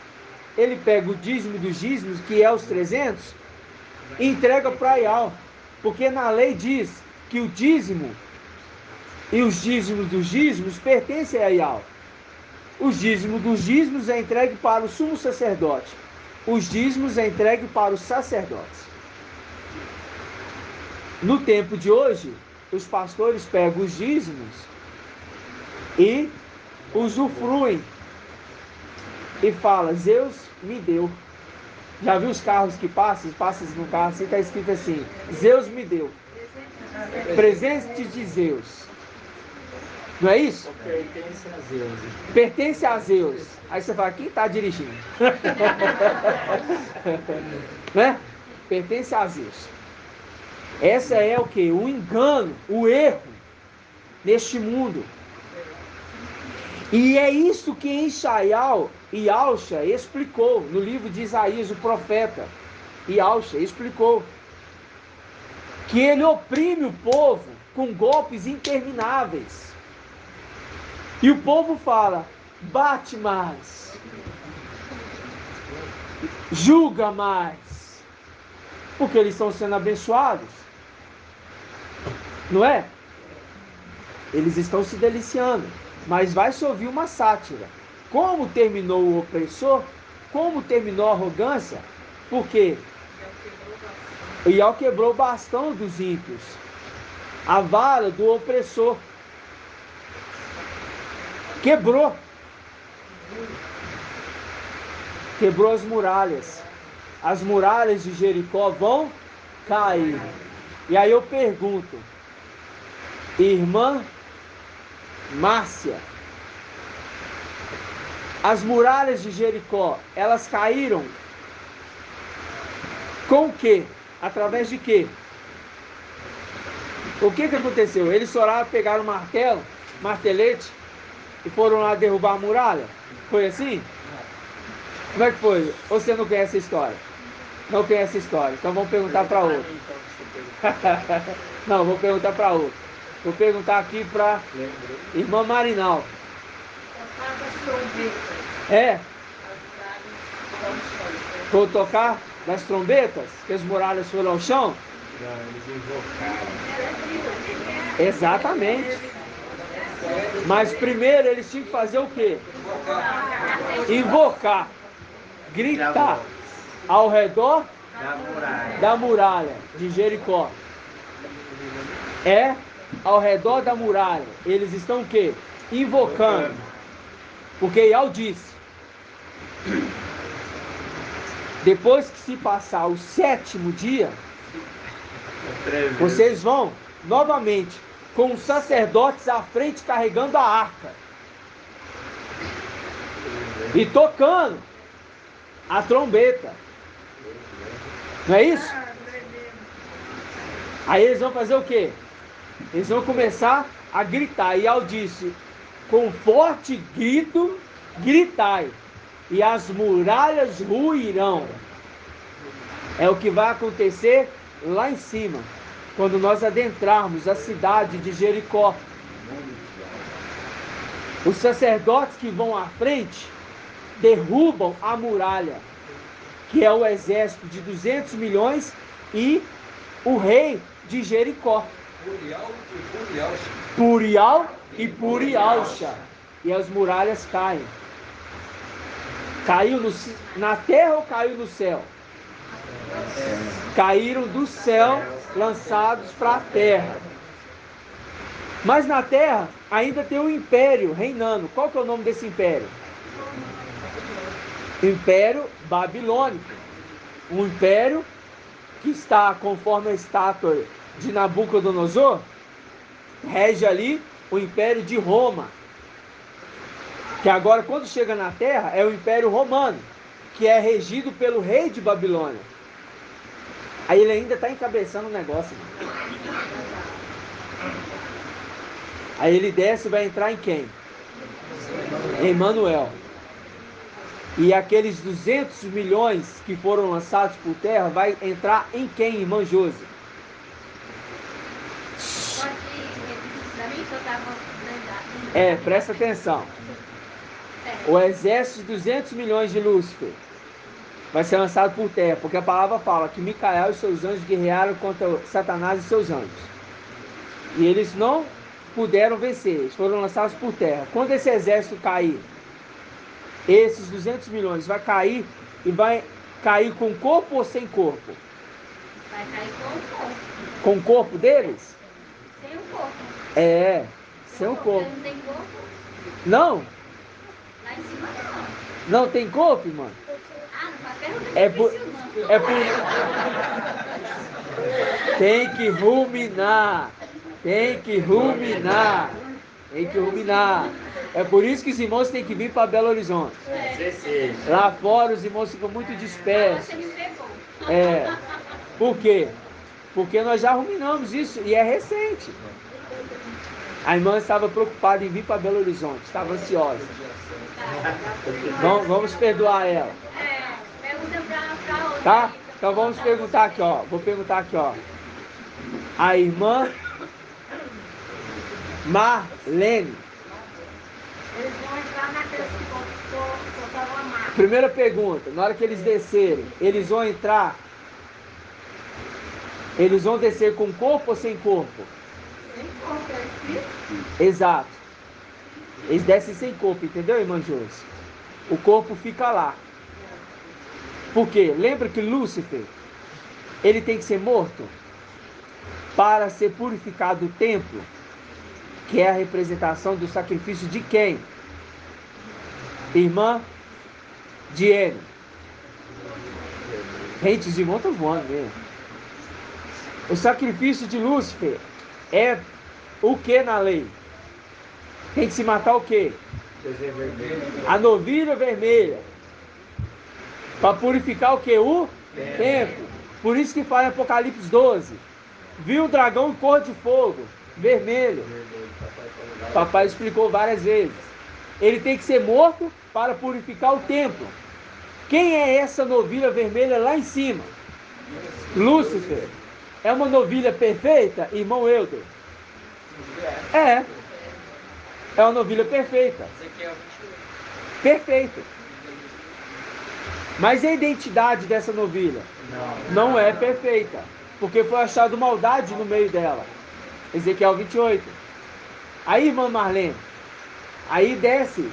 ele pega o dízimo dos dízimos, que é os 300, e entrega para Ial, porque na lei diz que o dízimo e os dízimos dos dízimos pertencem a Ial. Os dízimos dos dízimos é entregue para o sumo sacerdote, os dízimos é entregue para os sacerdotes. No tempo de hoje, os pastores pegam os dízimos e usufruem e falam: Zeus me deu. Já viu os carros que passam no carro assim, está escrito assim: Zeus me deu. Presente de Zeus. Não é isso? Pertence a Zeus. Pertence a Zeus. Aí você fala: quem está dirigindo? Né? Pertence a Zeus. Essa é o que? O engano, o erro neste mundo. E é isso que Ishaial e Alcha explicou no livro de Isaías, o profeta. E Alcha explicou que ele oprime o povo com golpes intermináveis. E o povo fala: bate mais, julga mais, porque eles estão sendo abençoados, não é? Eles estão se deliciando, mas vai se ouvir uma sátira. Como terminou o opressor? Como terminou a arrogância? Porque Ial quebrou o bastão dos ímpios, a vara do opressor. Quebrou as muralhas. As muralhas de Jericó vão cair. E aí eu pergunto, irmã Márcia, as muralhas de Jericó, elas caíram com o quê? Através de quê? O que aconteceu? Eles oraram, pegaram um martelo, martelete, e foram lá derrubar a muralha? Foi assim? Como é que foi? Ou você não conhece a história? Não conhece a história. Então vamos perguntar para outro. Não, vou perguntar para outro. Vou perguntar aqui para irmã Marinal. É? Vou tocar das trombetas? Que as muralhas foram ao chão? Não, eles invocaram. Exatamente. Mas primeiro eles tinham que fazer o quê? Invocar. Gritar ao redor da muralha de Jericó. É ao redor da muralha. Eles estão o quê? Invocando. Porque Ial disse: depois que se passar o 7º dia, vocês vão novamente com os sacerdotes à frente carregando a arca e tocando a trombeta. Não é isso? Aí eles vão fazer o quê? Eles vão começar a gritar. E Ial disse: com forte grito, gritai, e as muralhas ruirão. É o que vai acontecer lá em cima, quando nós adentrarmos a cidade de Jericó. Os sacerdotes que vão à frente derrubam a muralha, que é o exército de 200 milhões e o rei de Jericó. Por Ial e por Ialcha. E as muralhas caem. Caiu na terra ou caiu no céu? Caíram do céu, lançados para a terra. Mas na terra ainda tem um império reinando. Qual que é o nome desse império? Império Babilônico. Um império que está conforme a estátua de Nabucodonosor, rege ali o império de Roma. Que agora, quando chega na terra, é o império romano, que é regido pelo rei de Babilônia. Aí ele ainda está encabeçando o negócio. Aí ele desce e vai entrar em quem? Em Manuel. E aqueles 200 milhões que foram lançados por terra vai entrar em quem, irmã Josi? Pode repetir pra mim que eu estava lembrando. Presta atenção. O exército de 200 milhões de Lúcifer vai ser lançado por terra, porque a palavra fala que Micael e seus anjos guerrearam contra Satanás e seus anjos. E eles não puderam vencer, eles foram lançados por terra. Quando esse exército cair, esses 200 milhões vai cair e vai cair com corpo ou sem corpo? Vai cair com o corpo. Com o corpo deles? Sem o corpo. Sem o corpo. Não tem corpo? Não? Lá em cima não. Não tem corpo, irmão? Ah, no papel não É tem por... difícil não. É por... Tem que ruminar. Tem que ruminar. Tem que ruminar. É por isso que os irmãos têm que vir para Belo Horizonte. Lá fora os irmãos ficam muito dispersos. Você me pegou. Por quê? Porque nós já ruminamos isso e é recente. A irmã estava preocupada em vir para Belo Horizonte, estava ansiosa. Vamos perdoar ela. Pergunta pra outra. Tá? Então vamos perguntar aqui, ó. Vou perguntar aqui, ó. A irmã Marlene. Eles vão entrar naqueles que botaram a marca. Primeira pergunta, na hora que eles descerem, eles vão entrar, eles vão descer com corpo ou sem corpo? Sem corpo, é Espírito? Exato. Eles descem sem corpo, entendeu, irmã Josi? O corpo fica lá. Por quê? Lembra que Lúcifer, ele tem que ser morto para ser purificado o templo, que é a representação do sacrifício de quem? Irmã Diene. Gente, os irmãos estão voando mesmo. O sacrifício de Lúcifer é o que na lei? Tem que se matar o quê? A novilha vermelha. Para purificar o que? O templo. Por isso que fala em Apocalipse 12. Viu o dragão em cor de fogo, vermelho. Papai explicou várias vezes. Ele tem que ser morto para purificar o templo. Quem é essa novilha vermelha lá em cima? Lúcifer. É uma novilha perfeita, irmão Euder? É uma novilha perfeita. Perfeita. Mas a identidade dessa novilha não é perfeita, porque foi achado maldade no meio dela. Ezequiel 28. Aí, irmã Marlene, aí desce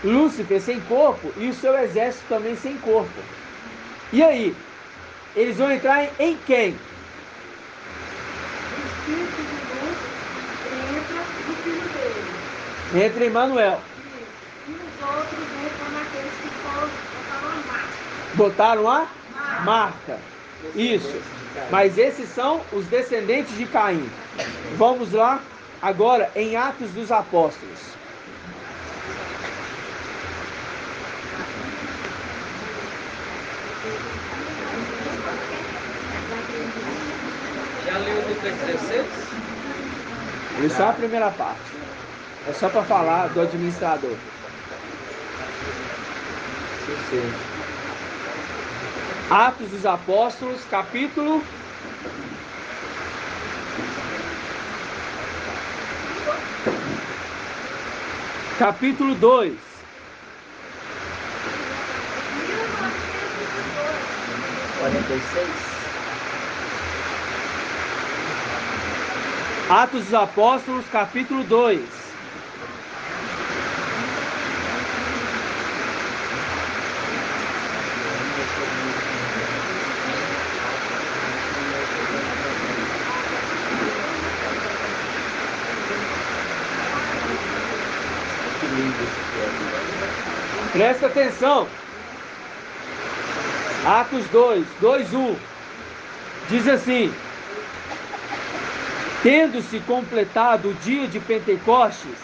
Lúcifer sem corpo e o seu exército também sem corpo. E aí? Eles vão entrar em quem? O Espírito de Deus entra no filho dele. Entra em Manuel. E os outros entram naqueles que botaram a marca. Botaram a marca. Isso. Mas esses são os descendentes de Caim. Vamos lá agora em Atos dos Apóstolos. Já leu o Lucas 16? Isso é só a primeira parte. É só para falar do administrador. Atos dos Apóstolos, capítulo 2. Atos dos Apóstolos, capítulo 2. Presta atenção. Atos 2:1 diz assim: tendo-se completado o dia de Pentecostes,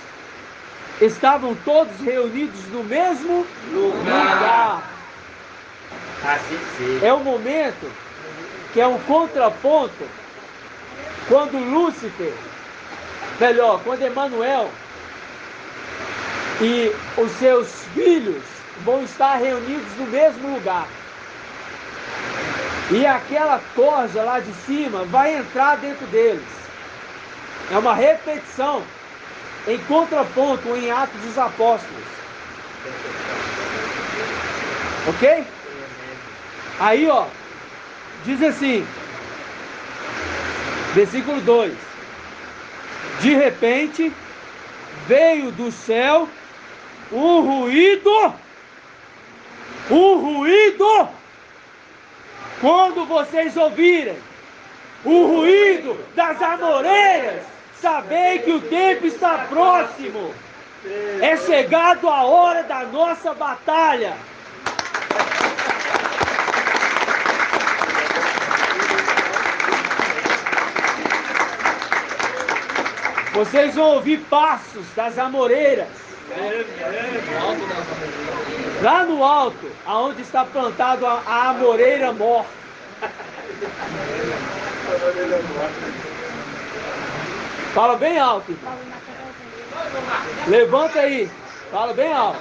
estavam todos reunidos no mesmo lugar. Assim seja. É o momento que é um contraponto quando Lúcifer melhor, quando Emanuel e os seus filhos vão estar reunidos no mesmo lugar. E aquela corja lá de cima vai entrar dentro deles. É uma repetição em contraponto em Atos dos Apóstolos. Ok? Aí, ó, diz assim, versículo 2: de repente veio do céu um ruído. Quando vocês ouvirem o ruído das amoreiras, sabei que o tempo está próximo. É chegado a hora da nossa batalha. Vocês vão ouvir passos das amoreiras. Lá no alto, aonde está plantado a amoreira morta. Fala bem alto, irmão. Levanta aí. Fala bem alto.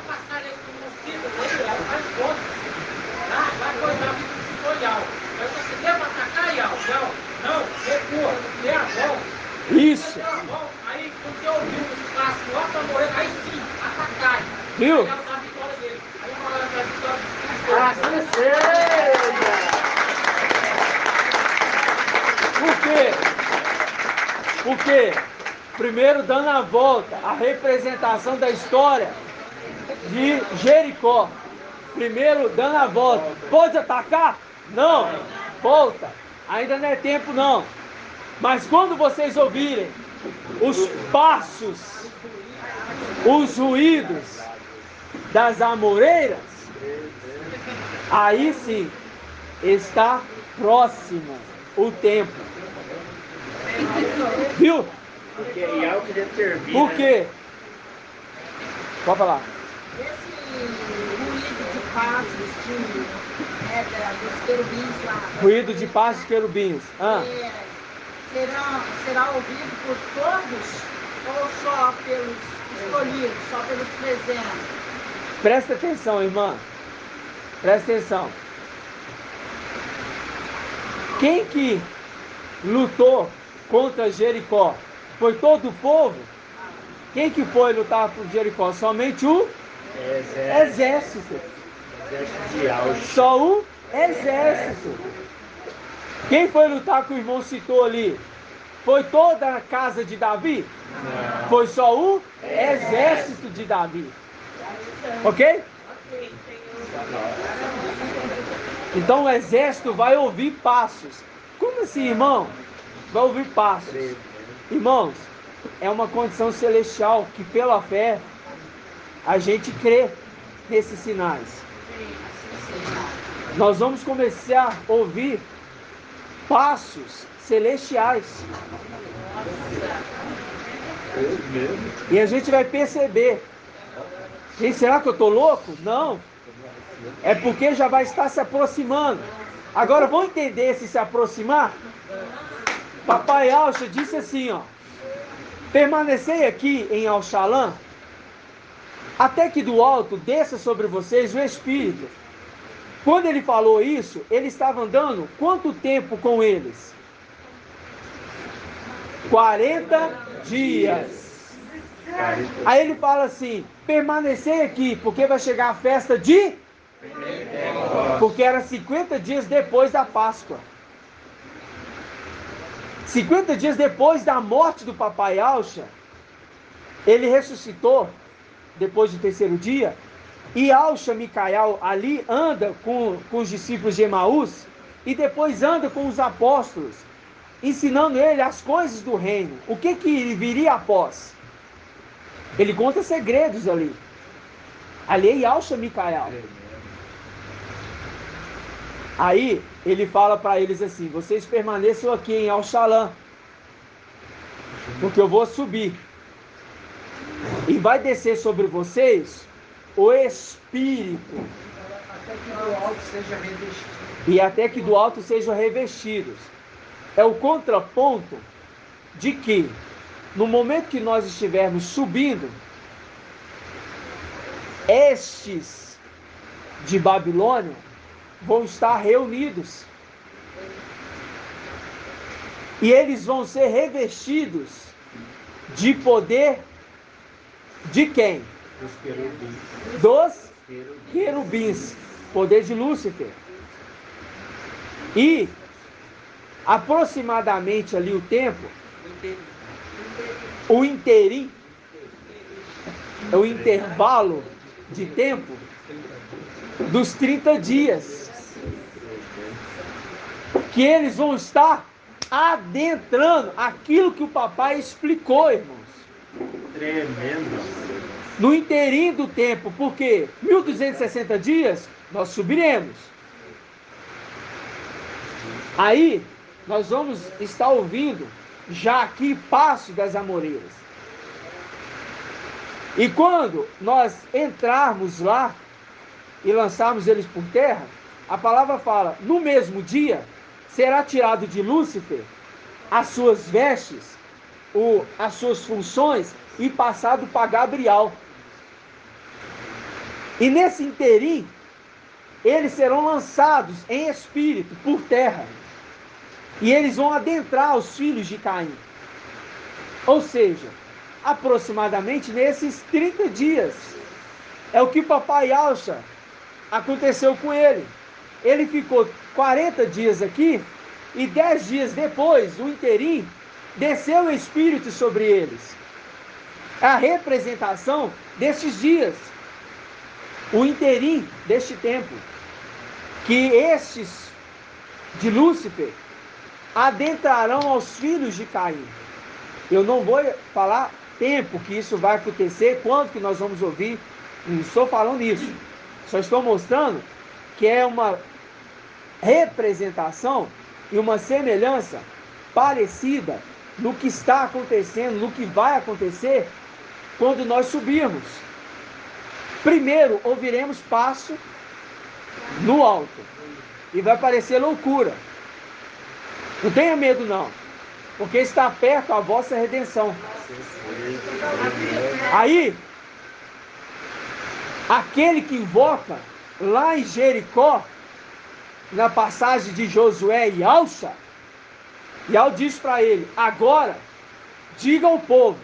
Isso. Aí, quando você ouviu os passos lá para morrer, aí sim, atacar. Viu? Aí a vitória dele. Aí a vitória Assim seja. Por quê? Primeiro dando a volta, a representação da história de Jericó. Primeiro dando a volta. Pode atacar? Não. Volta. Ainda não é tempo não. Mas quando vocês ouvirem os passos, os ruídos das amoreiras, aí sim está próximo o tempo. Viu? Porque é algo que determina. Por quê? Pode falar. Esse ruído de passos dos querubins lá. Ruído de passos de querubins. Será ouvido por todos ou só pelos escolhidos, só pelos presentes? Presta atenção, irmã. Presta atenção. Quem que lutou contra Jericó? Foi todo o povo? Quem que foi lutar por Jericó? Somente o exército. Exército de auge. Só o exército. Quem foi lutar que o irmão citou ali? Foi toda a casa de Davi? Não. Foi só o exército de Davi. Ok? Então o exército vai ouvir passos. Como assim, irmão? Vai ouvir passos. Irmãos, é uma condição celestial que pela fé a gente crê nesses sinais. Nós vamos começar a ouvir passos celestiais. E a gente vai perceber. E será que eu estou louco? Não. É porque já vai estar se aproximando. Agora vamos entender se aproximar? Papai Alcha disse assim, ó: permanecei aqui em Alxalã, até que do alto desça sobre vocês o Espírito. Quando ele falou isso, ele estava andando quanto tempo com eles? 40 dias. Aí ele fala assim: permanecei aqui, porque vai chegar a festa de... Porque era 50 dias depois da Páscoa. 50 dias depois da morte do papai Alcha, ele ressuscitou depois do terceiro dia. E Alcha Micael ali anda com os discípulos de Emaús e depois anda com os apóstolos, ensinando ele as coisas do reino. O que ele viria após? Ele conta segredos ali. Ali é Alcha Micael. Aí ele fala para eles assim: vocês permaneçam aqui em Alxalã, porque eu vou subir e vai descer sobre vocês o Espírito, Até que do alto seja revestido. e até que do alto sejam revestidos. É o contraponto de que no momento que nós estivermos subindo, estes de Babilônia vão estar reunidos. E eles vão ser revestidos de poder de quem? Dos querubins. Dos querubins. Poder de Lúcifer. E aproximadamente ali o tempo, o interim, o intervalo de tempo dos 30 dias, que eles vão estar adentrando aquilo que o papai explicou, irmãos. Tremendo. No interim do tempo, porque 1260 dias nós subiremos. Aí nós vamos estar ouvindo já aqui Passo das Amoreiras. E quando nós entrarmos lá e lançarmos eles por terra, a palavra fala, no mesmo dia será tirado de Lúcifer as suas vestes, as suas funções e passado para Gabriel. E nesse interim, eles serão lançados em espírito por terra. E eles vão adentrar os filhos de Caim. Ou seja, aproximadamente nesses 30 dias. É o que o papai Alcha aconteceu com ele. Ele ficou 40 dias aqui e 10 dias depois, o interim, desceu o Espírito sobre eles. É a representação destes dias. O interim deste tempo. Que estes de Lúcifer adentrarão aos filhos de Caim. Eu não vou falar tempo que isso vai acontecer, quando que nós vamos ouvir, não estou falando isso. Só estou mostrando que é uma representação e uma semelhança parecida no que está acontecendo, no que vai acontecer quando nós subirmos. Primeiro ouviremos passo no alto e vai parecer loucura. Não tenha medo não, porque está perto a vossa redenção. Aí, aquele que invoca lá em Jericó, na passagem de Josué e Alcha, diz para ele, agora diga ao povo,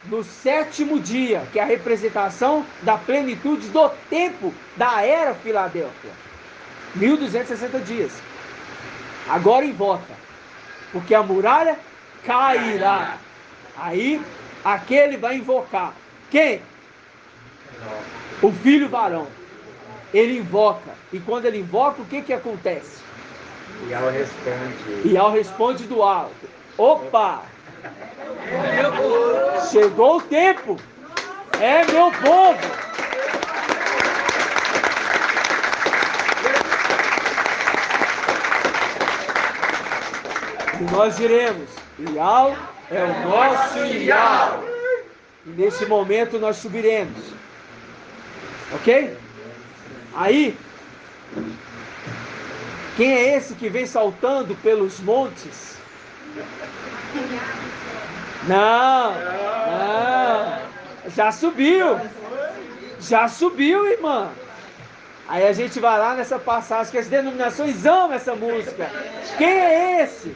no 7º dia, que é a representação da plenitude do tempo da era Filadélfia, 1260 dias, agora invoca, porque a muralha cairá. Aí, aquele vai invocar, quem? O filho varão. Ele invoca, e quando ele invoca, o que acontece? E ao responde do alto, opa, chegou o tempo, é meu povo. E nós diremos, Ial é o nosso Ial. E nesse momento nós subiremos. Ok? Aí, quem é esse que vem saltando pelos montes? Não. Já subiu, irmã. Aí a gente vai lá nessa passagem, que as denominações amam essa música. Quem é esse?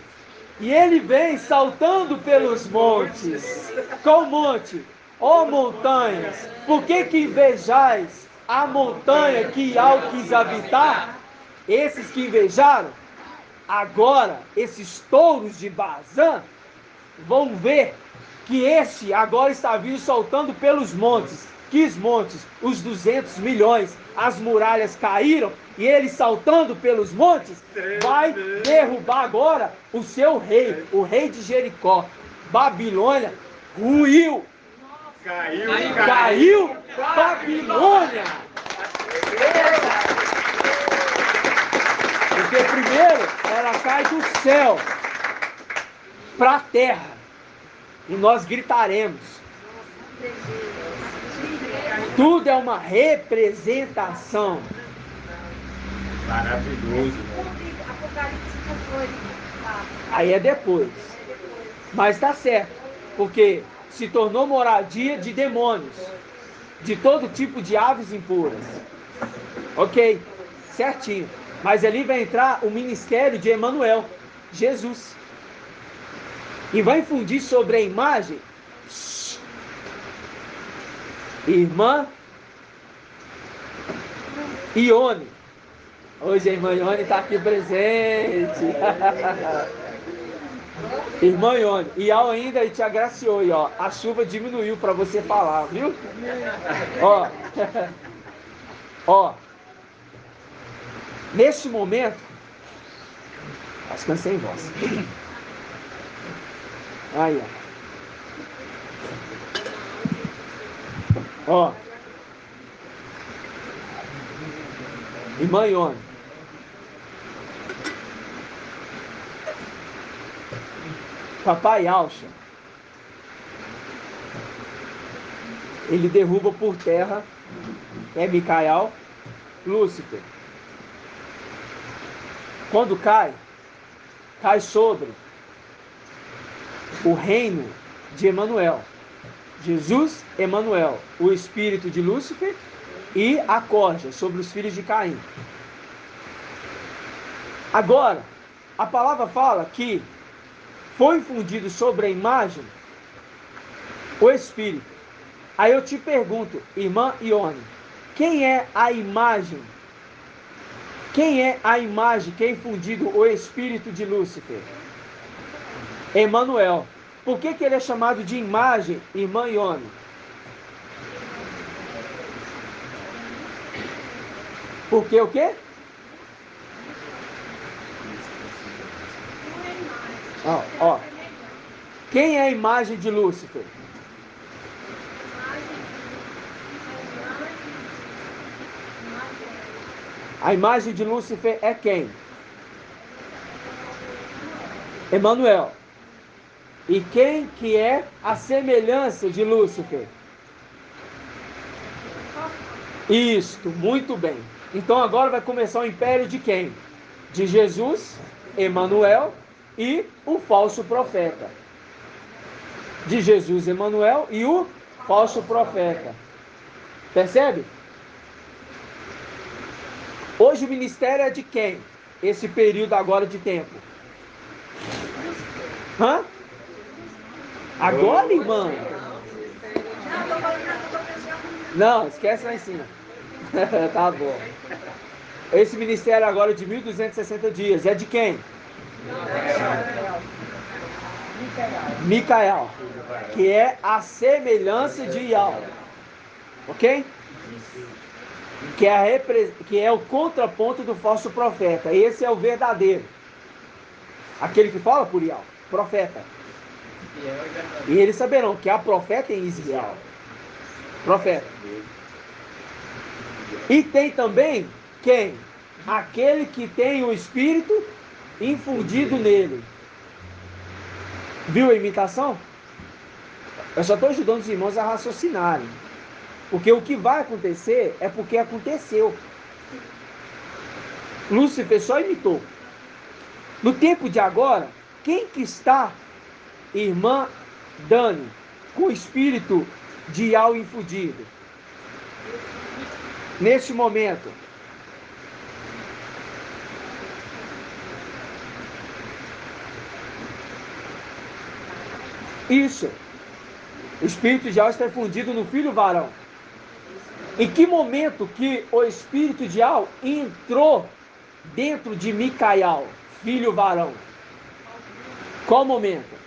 E ele vem saltando pelos montes. Qual monte? Ó montanhas, por que invejais a montanha que Ial quis habitar? Esses que invejaram, agora, esses touros de Bazã, vão ver que este agora está vindo saltando pelos montes. Que montes? Os 200 milhões, as muralhas caíram, e ele saltando pelos montes, vai derrubar agora o seu rei, o rei de Jericó. Babilônia ruiu. Caiu Babilônia. Porque primeiro ela cai do céu para a terra e nós gritaremos. Tudo é uma representação. Maravilhoso. Aí é depois. Mas está certo, porque se tornou moradia de demônios, de todo tipo de aves impuras. Ok, certinho. Mas ali vai entrar o ministério de Emanuel, Jesus. E vai infundir sobre a imagem, irmã Ione. Hoje a irmã Ione está aqui presente. Irmã Ione, e ao ainda te agraciou, e ó, a chuva diminuiu para você falar, viu? Ó, ó, neste momento, acho que eu sem voz. Aí, ó, irmã Ione, papai Alcha, ele derruba por terra, Micael, Lúcifer. Quando cai sobre o reino de Emanuel, Jesus Emanuel, o espírito de Lúcifer, e a corja sobre os filhos de Caim. Agora, a palavra fala que foi infundido sobre a imagem o espírito. Aí eu te pergunto, irmã Ione, quem é a imagem? Quem é a imagem que é infundido o espírito de Lúcifer? Emanuel. Por que ele é chamado de imagem, irmã Ione? Porque o quê? Ó. Quem é a imagem de Lúcifer? A imagem de Lúcifer é quem? Emanuel. E quem que é a semelhança de Lúcifer? Isto, muito bem. Então agora vai começar o império de quem? De Jesus, Emanuel e o falso profeta. De Jesus, Emanuel e o falso profeta. Percebe? Hoje o ministério é de quem? Esse período agora de tempo. Hã? Agora, irmã? Não, esquece lá em cima. Tá bom. Esse ministério agora de 1260 dias é de quem? Micael, que é a semelhança de Yahweh. Ok? Que é o contraponto do falso profeta. Esse é o verdadeiro. Aquele que fala por Yahweh, profeta. E eles saberão que há profeta em Israel. Profeta. E tem também quem? Aquele que tem o Espírito infundido nele. Viu a imitação? Eu só estou ajudando os irmãos a raciocinarem. Porque o que vai acontecer é porque aconteceu. Lúcifer só imitou. No tempo de agora, quem que está, irmã Dani, com o espírito de Yahweh infundido? Neste momento. Isso. O espírito de Yahweh está infundido no filho varão. Em que momento que o espírito de Yahweh entrou dentro de Micael, filho varão? Qual momento?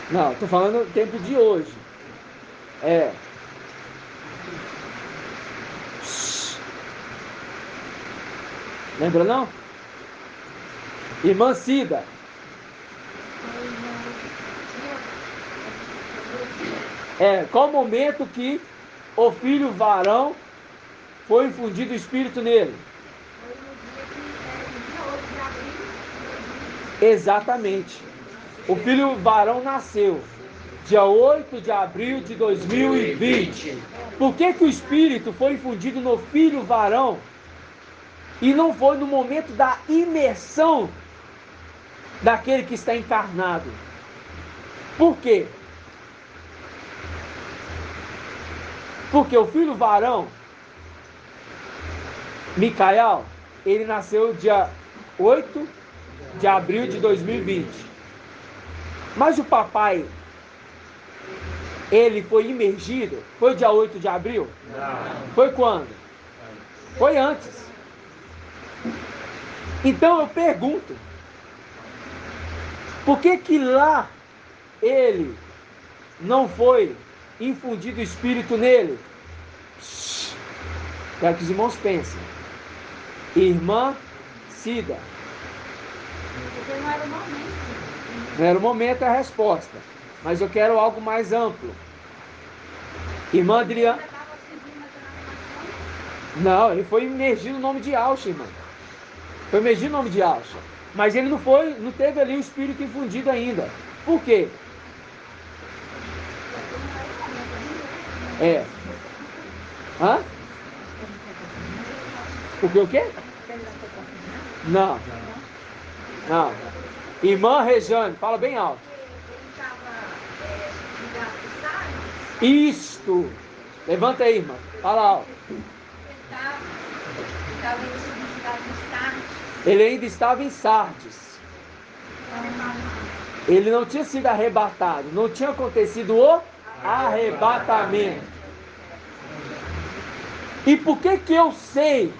Não, estou falando do tempo de hoje. Lembra não? Irmã Cida. Qual o momento que o filho varão foi infundido o espírito nele? Exatamente. O filho varão nasceu. Dia 8 de abril de 2020. Por que que o Espírito foi infundido no filho varão e não foi no momento da imersão daquele que está encarnado? Por quê? Porque o filho varão, Micael, ele nasceu dia 8 de abril de 2020. Mas o papai, ele foi imergido, foi dia 8 de abril? Não. Foi quando? Foi antes. Então eu pergunto, por que que lá ele não foi infundido o Espírito nele? Quero que os irmãos pensem. Irmã Cida. Porque não era o momento. Não era o momento, é a resposta. Mas eu quero algo mais amplo. Irmã Adriana. Você estava seguindo a gravação? Não, ele foi imergido no nome de Alcha, irmão. Foi imergido no nome de Alcha. Mas ele não teve ali o Espírito infundido ainda. Por quê? É. Hã? Porque o quê? Não. Não. Irmã Rejane, fala bem alto. Ele estava ligado com Sardes? Isto. Levanta aí, irmã. Fala alto. Ele estava em cidade de Sardes. Ele ainda estava em Sardes. Ele não tinha sido arrebatado. Não tinha acontecido o arrebatamento. E por que que eu sei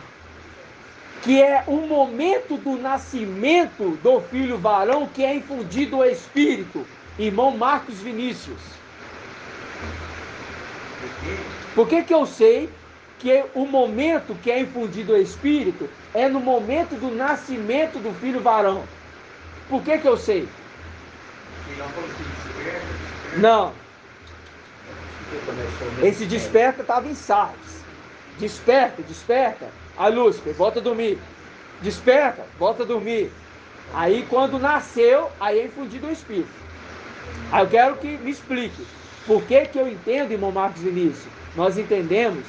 que é o momento do nascimento do filho varão que é infundido o Espírito? Irmão Marcos Vinícius. Por que que eu sei que o momento que é infundido o Espírito é no momento do nascimento do filho varão? Por que que eu sei? Não. Esse desperta estava em Sardes. Desperta, desperta. Aí Lúcifer, volta a dormir. Desperta, volta a dormir. Aí quando nasceu, aí é infundido o Espírito. Aí eu quero que me explique. Por que que eu entendo, irmão Marcos Vinícius? Nós entendemos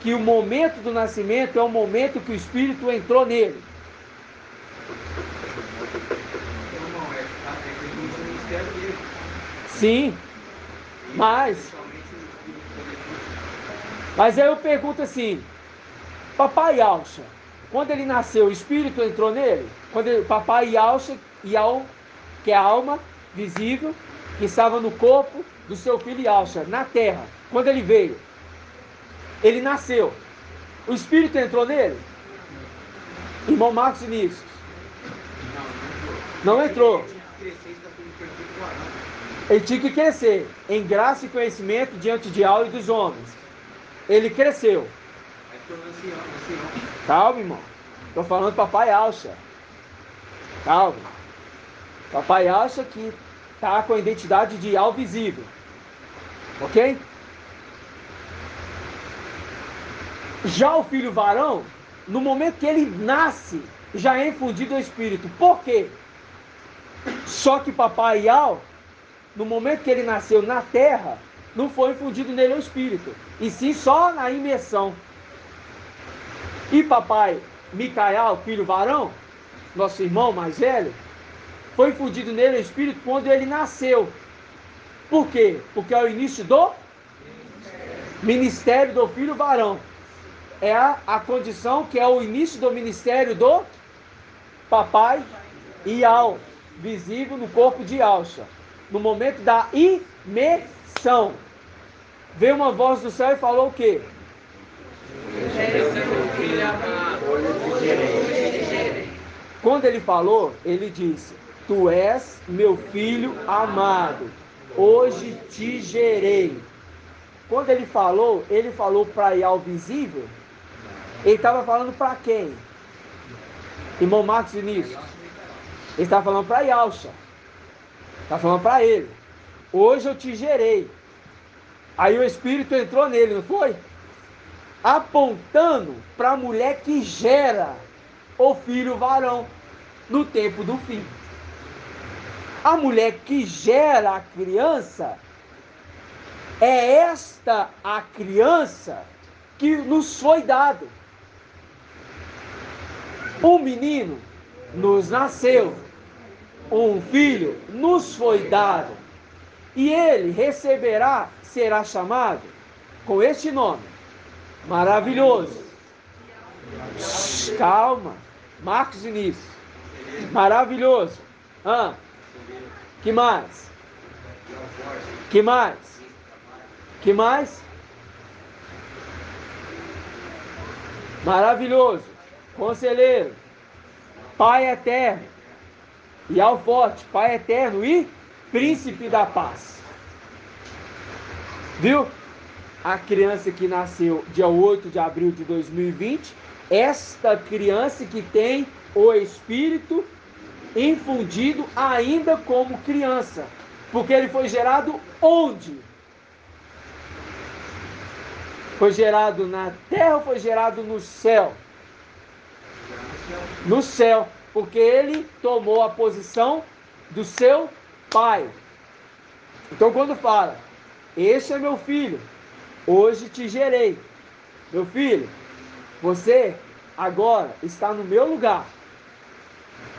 que o momento do nascimento é o momento que o Espírito entrou nele. Sim, mas aí eu pergunto assim, papai Alcha, quando ele nasceu, o Espírito entrou nele? Papai Alcha, que é a alma visível, que estava no corpo do seu filho Alcha, na terra, quando ele veio, ele nasceu, o Espírito entrou nele? Irmão Marcos Vinícius? Não entrou. Ele tinha que crescer em graça e conhecimento diante de Al e dos homens. Ele cresceu. Calma, irmão. Estou falando papai Alcha. Calma. Papai Alcha que está com a identidade de Al visível. Ok? Já o filho varão, no momento que ele nasce, já é infundido o Espírito. Por quê? Só que papai Al, no momento que ele nasceu na terra, não foi infundido nele o Espírito, e sim só na imersão. E papai Micael, filho varão, nosso irmão mais velho, foi infundido nele o Espírito quando ele nasceu. Por quê? Porque é o início do ministério do filho varão. É a condição que é o início do ministério do papai Ial, visível no corpo de Alcha. No momento da imersão, veio uma voz do céu e falou o quê? Quando ele falou, ele disse: Tu és meu filho amado, hoje te gerei. Quando ele falou para Ial visível, ele estava falando para quem? Irmão Marcos Vinícius? Ele estava falando para Ialcha. Está falando para ele: Hoje eu te gerei. Aí o Espírito entrou nele, não foi? Apontando para a mulher que gera o filho varão no tempo do fim. A mulher que gera a criança É esta a criança que nos foi dado. Um menino nos nasceu, um filho nos foi dado, e ele receberá, será chamado com este nome, maravilhoso. Calma, Marcos Vinícius, maravilhoso. Que mais? Que mais? Que mais? Maravilhoso, conselheiro, Pai eterno, e ao forte, Pai eterno e príncipe da paz. Viu? A criança que nasceu dia 8 de abril de 2020, esta criança que tem o Espírito infundido ainda como criança, porque ele foi gerado onde? Foi gerado na terra ou foi gerado no céu? No céu, porque ele tomou a posição do seu pai. Então quando fala, este é meu filho, hoje te gerei. Meu filho, você agora está no meu lugar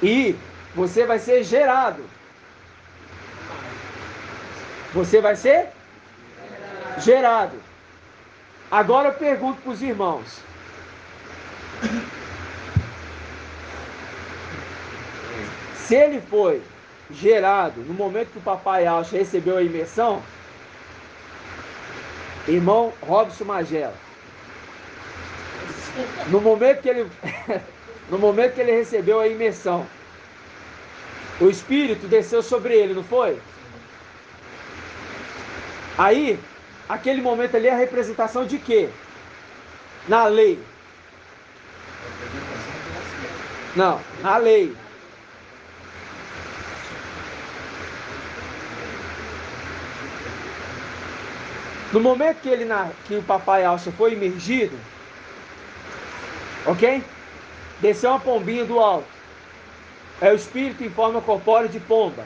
e você vai ser gerado. Você vai ser gerado. Agora eu pergunto para os irmãos. Se ele foi gerado no momento que o papai Alcha recebeu a imersão, irmão Robson Magela, no momento que ele recebeu a imersão, o Espírito desceu sobre ele, não foi? Aí, aquele momento ali é a representação de quê? Na lei. Não, na lei. No momento que o papai Alcha foi imergido, ok? Desceu uma pombinha do alto. É o espírito em forma corpórea de pomba.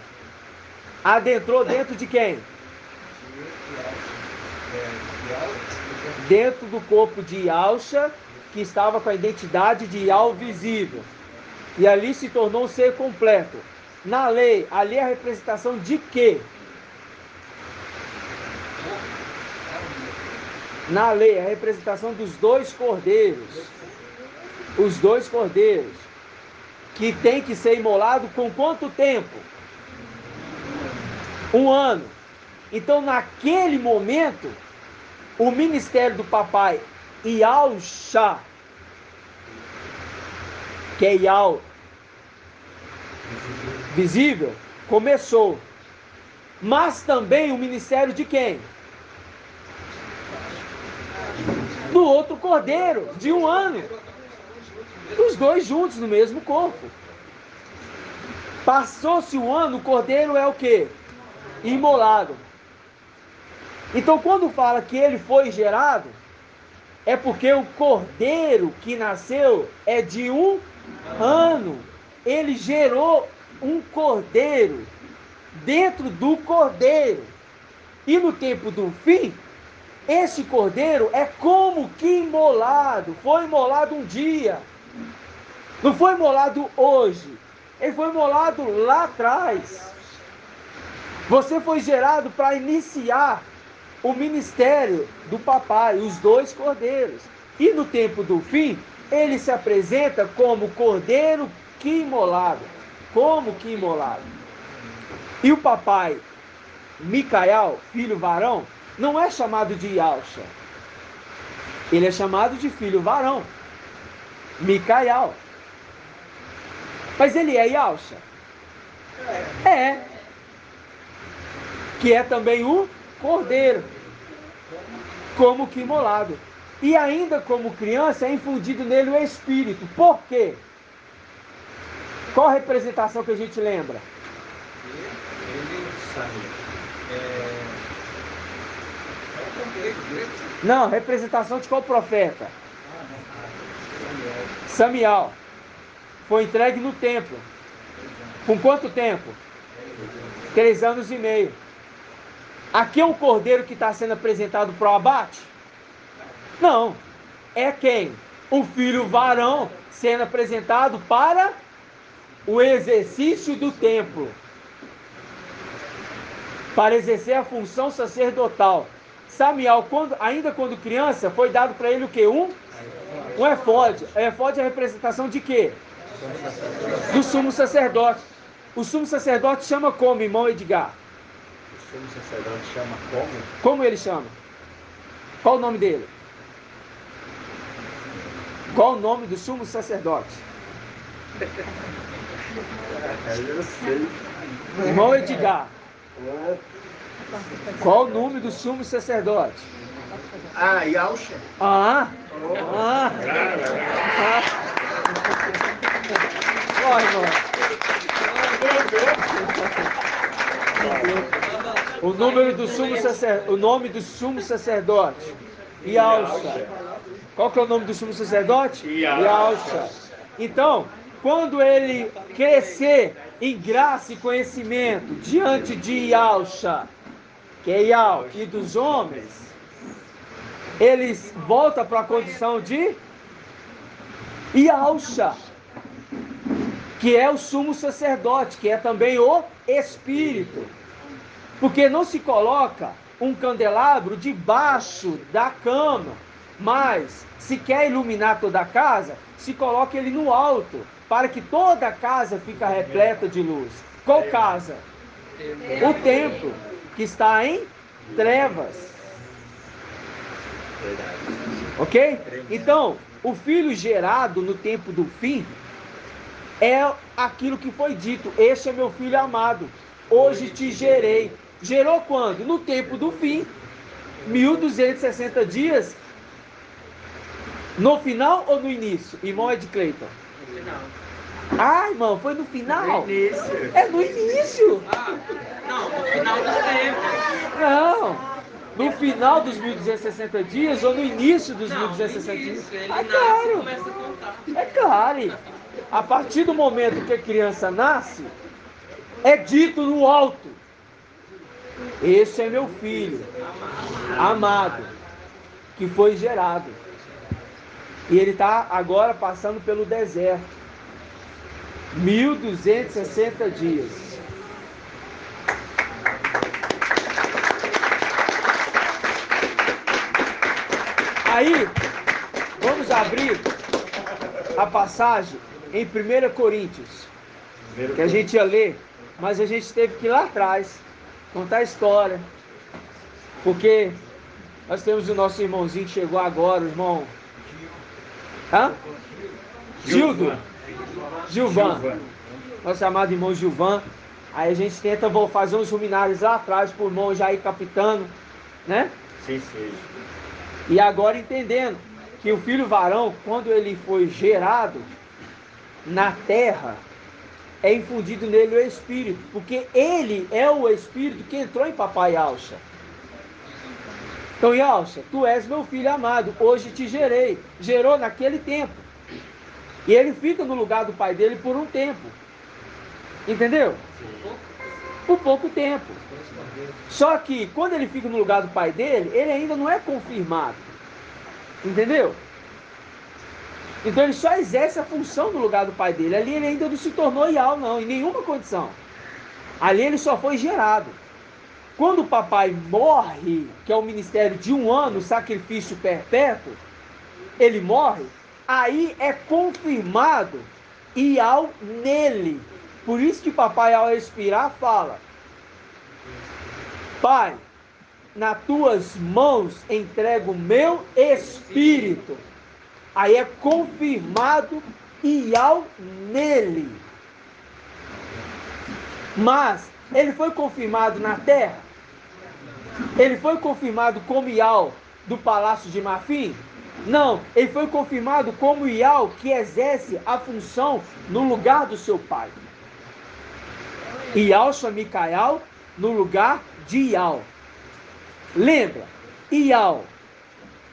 Adentrou dentro de quem? Dentro do corpo de Alcha, que estava com a identidade de Ial visível. E ali se tornou um ser completo. Na lei, ali é a representação de quê? Na lei, a representação dos dois cordeiros. Os dois cordeiros. Que tem que ser imolado com quanto tempo? 1 ano. Então, naquele momento, o ministério do papai Ialcha, que é Ial visível, começou. Mas também o ministério de quem? Do outro cordeiro, de 1 ano. Os dois juntos no mesmo corpo. Passou-se 1 ano, o cordeiro é o quê? Imolado. Então, quando fala que ele foi gerado, é porque o cordeiro que nasceu é de 1 ano. Ele gerou um cordeiro dentro do cordeiro. E no tempo do fim, esse cordeiro é como que imolado. Foi imolado um dia. Não foi imolado hoje. Ele foi imolado lá atrás. Você foi gerado para iniciar o ministério do papai, os dois cordeiros. E no tempo do fim, ele se apresenta como cordeiro que imolado. Como que imolado. E o papai Micael, filho varão, não é chamado de Ialcha. Ele é chamado de filho varão. Micael. Mas ele é Ialcha? É. Que é também o cordeiro. Como que imolado. E ainda como criança é infundido nele o Espírito. Por quê? Qual a representação que a gente lembra? Não, representação de qual profeta? Samiel. Foi entregue no templo. Com quanto tempo? 3 anos e meio. Aqui é um cordeiro que está sendo apresentado para o abate? Não. É quem? O filho varão sendo apresentado para o exercício do templo. Para exercer a função sacerdotal. Samuel, ainda quando criança, foi dado para ele o quê? Um efode. O efode é a representação de quê? Do sumo sacerdote. O sumo sacerdote chama como, irmão Edgar? O sumo sacerdote chama como? Como ele chama? Qual o nome dele? Qual o nome do sumo sacerdote? Eu sei. Irmão Edgar. Qual o nome do sumo sacerdote? Yalcha. Ó, irmão. O nome do sumo sacerdote. Yalcha. Qual que é o nome do sumo sacerdote? Yalcha. Então, quando ele crescer em graça e conhecimento diante de Yalcha, que é Yal, e dos homens, eles voltam para a condição de Yalcha, que é o sumo sacerdote, que é também o Espírito. Porque não se coloca um candelabro debaixo da cama, mas se quer iluminar toda a casa, se coloca ele no alto, para que toda a casa fique repleta de luz. Qual casa? O templo, que está em trevas. Ok? Então, o filho gerado no tempo do fim é aquilo que foi dito: este é meu filho amado, hoje te gerei. Gerou quando? No tempo do fim, 1260 dias. No final ou no início? Irmão Ed Cleiton? No final. Ah, irmão, foi no final? No início. É no início. Não, no final dos tempos. Não. No final dos 1260 dias ou no início dos 1260 dias? Ele É nasce e claro. começa a contar. É claro. A partir do momento que a criança nasce, é dito no alto: esse é meu filho amado, que foi gerado. E ele está agora passando pelo deserto. 1260 dias. Aí, vamos abrir a passagem em 1 Coríntios, que a gente ia ler, mas a gente teve que ir lá atrás, contar a história, porque nós temos o nosso irmãozinho que chegou agora, o irmão... Gilvan. Nosso amado irmão Gilvan. Aí a gente tenta fazer uns ruminários lá atrás para o irmão já ir captando, né? Sim. E agora entendendo que o filho varão, quando ele foi gerado na terra, é infundido nele o Espírito, porque ele é o Espírito que entrou em papai Yalcha. Então, Yalcha, tu és meu filho amado, hoje te gerei. Gerou naquele tempo. E ele fica no lugar do pai dele por um tempo. Entendeu? Por pouco tempo. Só que quando ele fica no lugar do pai dele, ele ainda não é confirmado. Entendeu? Então ele só exerce a função no lugar do pai dele. Ali ele ainda não se tornou Yal, não, em nenhuma condição. Ali ele só foi gerado. Quando o papai morre, que é o ministério de 1 ano, sacrifício perpétuo, ele morre, aí é confirmado Yal nele. Por isso que papai, ao expirar, fala: Pai, nas tuas mãos entrego o meu espírito. Aí é confirmado Yal nele. Mas ele foi confirmado na terra? Ele foi confirmado como Yal do palácio de marfim? Não, ele foi confirmado como Yal que exerce a função no lugar do seu pai. Yalcha Micael no lugar de Yal. Lembra? Yal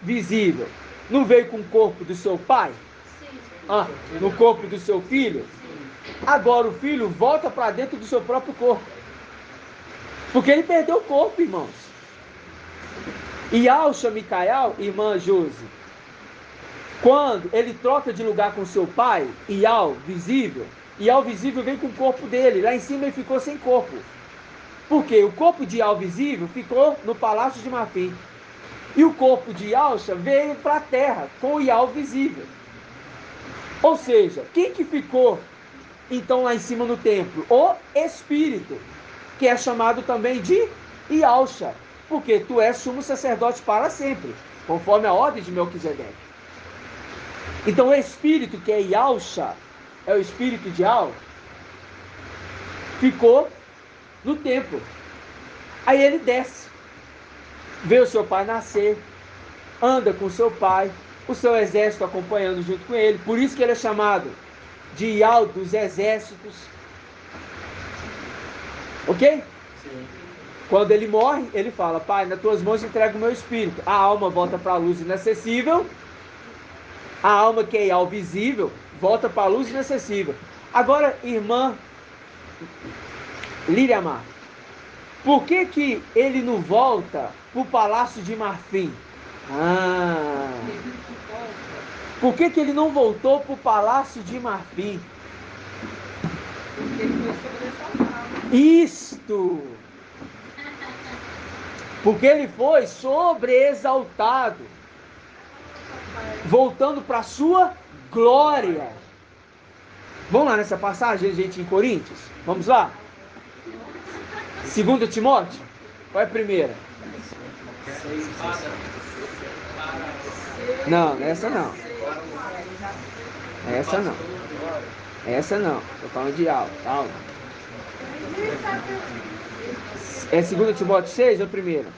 visível não veio com o corpo do seu pai? No corpo do seu filho? Agora o filho volta para dentro do seu próprio corpo. Porque ele perdeu o corpo, irmãos. E Yahshua Micael, irmã Josi, quando ele troca de lugar com seu pai, Ial visível vem com o corpo dele. Lá em cima ele ficou sem corpo. Por quê? O corpo de Ial visível ficou no Palácio de Marfim. E o corpo de Yahshua veio para a terra com o Ial visível. Ou seja, quem que ficou então lá em cima no templo? O Espírito, que é chamado também de Yahshua, porque tu és sumo sacerdote para sempre, conforme a ordem de Melquisedeque. Então o Espírito, que é Yahshua, é o Espírito de Al, ficou no templo. Aí ele desce, vê o seu pai nascer, anda com seu pai, o seu exército acompanhando junto com ele. Por isso que ele é chamado de Yal dos exércitos. Ok? Sim. Quando ele morre, ele fala: Pai, nas tuas mãos entrego o meu espírito. A alma volta para a luz inacessível. A alma que é Yal visível volta para a luz inacessível. Agora, irmã Liriamar, por que que ele não volta para o Palácio de Marfim? Por que que ele não voltou para o Palácio de Marfim? Porque ele foi sobressaltado. Isto! Porque ele foi sobreexaltado, voltando para a sua glória. Vamos lá nessa passagem, gente, em Coríntios? Vamos lá? 2 Timóteo? Qual é a primeira? Não, essa não. Essa não. Essa não. Estou falando de aula. Calma. É 2 Timóteo 6 ou primeira?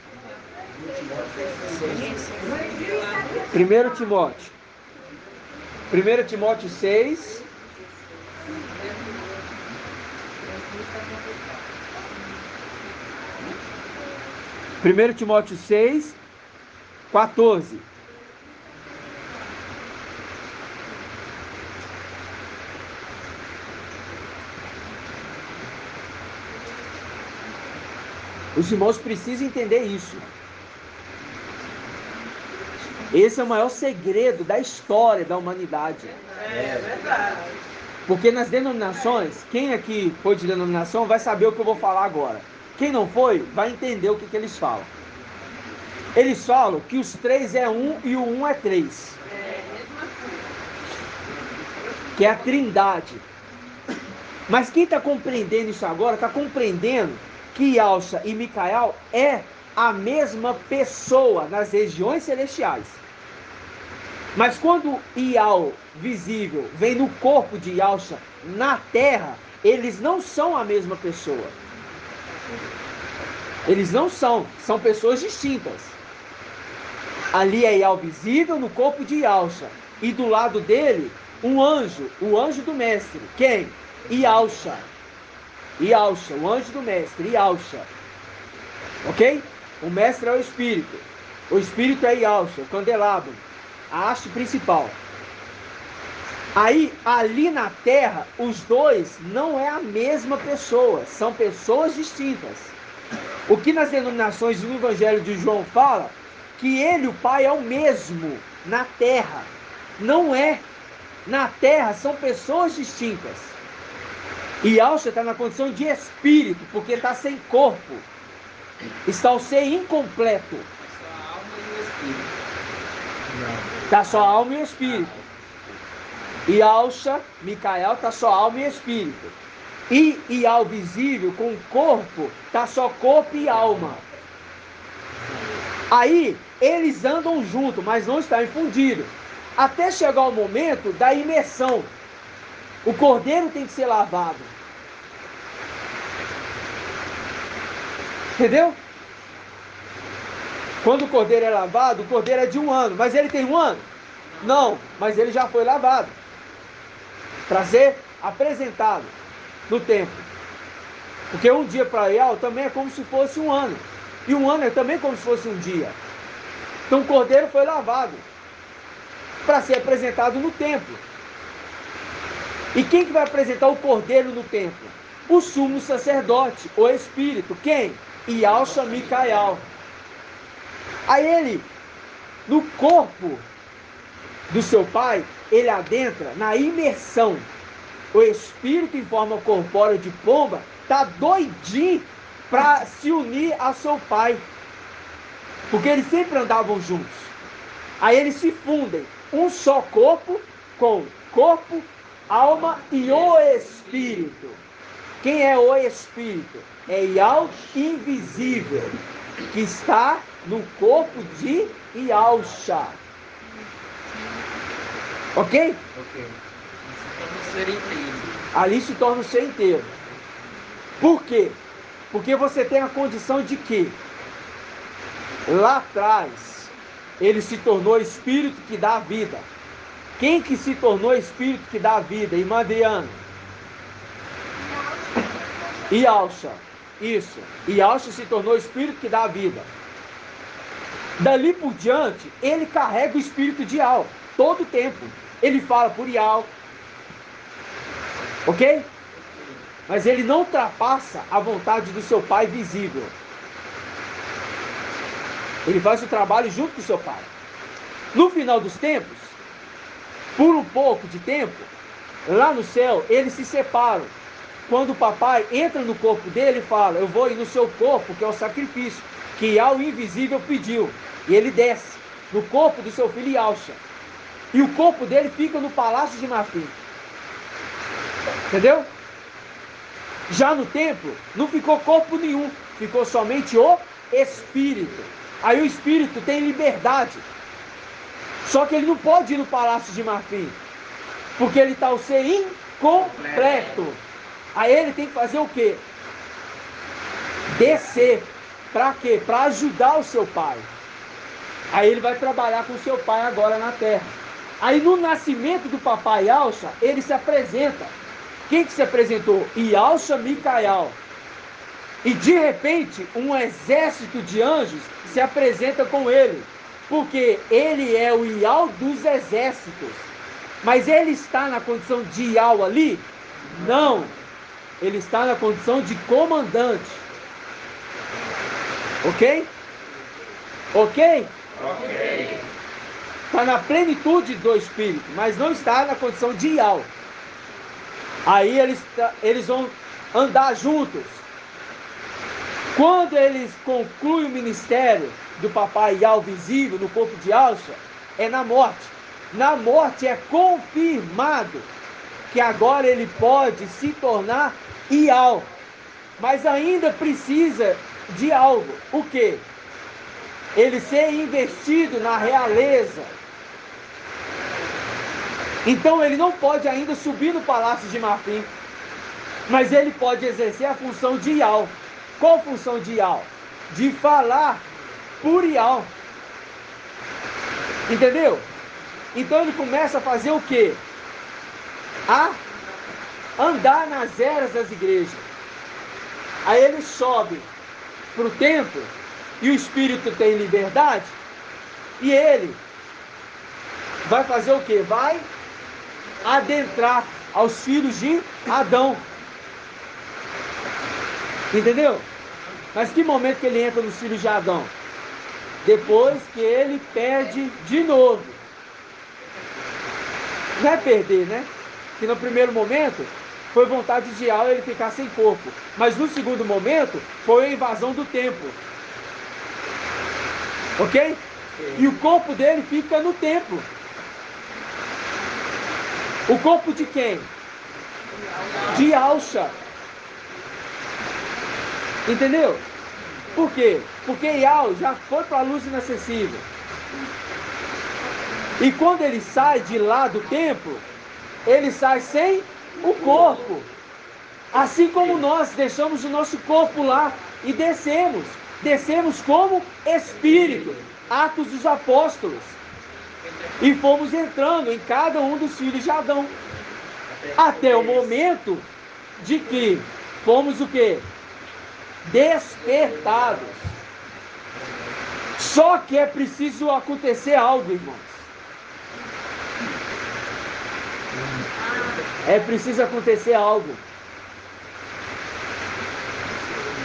1 Timóteo. 1 Timóteo 6. Primeiro Timóteo 6, 14. Os irmãos precisam entender isso. Esse é o maior segredo da história da humanidade. É verdade. Porque nas denominações, quem aqui foi de denominação vai saber o que eu vou falar agora. Quem não foi, vai entender o que eles falam. Eles falam que os 3 é 1 e o 1 é 3. Que é a trindade. Mas quem está compreendendo isso agora, está compreendendo que Yahshua e Micael é a mesma pessoa nas regiões celestiais. Mas quando Ial visível vem no corpo de Yahshua na terra, eles não são a mesma pessoa. Eles não são pessoas distintas. Ali é Ial visível no corpo de Yahshua. E do lado dele, um anjo, o anjo do mestre. Quem? Yahshua. Yahshua, o anjo do mestre, Yahshua. Ok? O mestre é o espírito. O espírito é Yahshua, o candelabro, a haste principal. Aí, ali na terra, os dois não é a mesma pessoa, são pessoas distintas. O que nas denominações do Evangelho de João fala, que ele e o Pai é o mesmo na terra. Não é. Na terra são pessoas distintas. E Yahshua está na condição de espírito, porque está sem corpo. Está o ser incompleto. Está só a alma e o espírito. E Yahshua, Micael, está só alma e espírito. E Ial visível, com o corpo, está só corpo e alma. Aí, eles andam juntos, mas não estão infundidos. Até chegar o momento da imersão. O cordeiro tem que ser lavado. Entendeu? Quando o cordeiro é lavado, o cordeiro é de 1 ano. Mas ele tem 1 ano? Não, mas ele já foi lavado. Para ser apresentado no templo. Porque um dia para Ial também é como se fosse 1 ano. E 1 ano é também como se fosse um dia. Então o cordeiro foi lavado. Para ser apresentado no templo. E quem que vai apresentar o cordeiro no templo? O sumo sacerdote, o espírito. Quem? Yalcha Micael. Aí ele, no corpo do seu pai, ele adentra na imersão. O espírito em forma corpórea de pomba está doidinho para se unir a seu pai, porque eles sempre andavam juntos. Aí eles se fundem, um só corpo, com corpo, alma e o espírito. Quem é o espírito? É Yal invisível, que está no corpo de Yalcha. Ok? Ok. Ser inteiro. Ali se torna o ser inteiro. Por quê? Porque você tem a condição de que lá atrás ele se tornou espírito que dá vida. Quem que se tornou espírito que dá vida? Irmã Adriana? Yalcha. Isso. Yalcha se tornou espírito que dá vida. Dali por diante, ele carrega o espírito de Yal. Todo o tempo. Ele fala por Yal. Ok? Mas ele não ultrapassa a vontade do seu pai visível. Ele faz o trabalho junto com o seu pai. No final dos tempos, por um pouco de tempo, lá no céu, eles se separam. Quando o papai entra no corpo dele e fala, eu vou ir no seu corpo, que é o sacrifício, que Yal invisível pediu. E ele desce no corpo do seu filho Yalcha. E o corpo dele fica no palácio de Marfim. Entendeu? Já no templo, não ficou corpo nenhum, ficou somente o espírito. Aí o espírito tem liberdade. Só que ele não pode ir no palácio de Marfim, porque ele está o ser incompleto. Aí ele tem que fazer o quê? Descer. Para quê? Para ajudar o seu pai. Aí ele vai trabalhar com o seu pai agora na terra. Aí no nascimento do papai Yalcha, ele se apresenta. Quem que se apresentou? Yalcha Micael. E de repente, um exército de anjos se apresenta com ele. Porque ele é o Yal dos exércitos. Mas ele está na condição de Yal ali? Não. Ele está na condição de comandante. Ok? Ok? Ok. Está na plenitude do Espírito, mas não está na condição de Yal. Aí eles vão andar juntos. Quando eles concluem o ministério do papai Yal visível no corpo de Yalcha, é na morte. Na morte é confirmado que agora ele pode se tornar Yal. Mas ainda precisa de algo. O quê? Ele ser investido na realeza. Então ele não pode ainda subir no palácio de Marfim, mas ele pode exercer a função de Yal. Qual função de Yal? De falar por Yal. Entendeu? Então ele começa a fazer o quê? A andar nas eras das igrejas. Aí ele sobe para o templo e o Espírito tem liberdade, e ele vai fazer o quê? Vai adentrar aos filhos de Adão. Entendeu? Mas que momento que ele entra nos filhos de Adão? Depois que ele perde de novo. Não é perder, né? Que no primeiro momento foi vontade de Yal ele ficar sem corpo. Mas no segundo momento foi a invasão do templo. Ok? E o corpo dele fica no templo. O corpo de quem? De Yalcha. Entendeu? Por quê? Porque Yal já foi para a luz inacessível. E quando ele sai de lá do templo, ele sai sem o corpo. Assim como nós deixamos o nosso corpo lá e descemos. Descemos como espírito. Atos dos Apóstolos. E fomos entrando em cada um dos filhos de Adão. Até o momento de que fomos o quê? Despertados. Só que é preciso acontecer algo, irmãos. É preciso acontecer algo.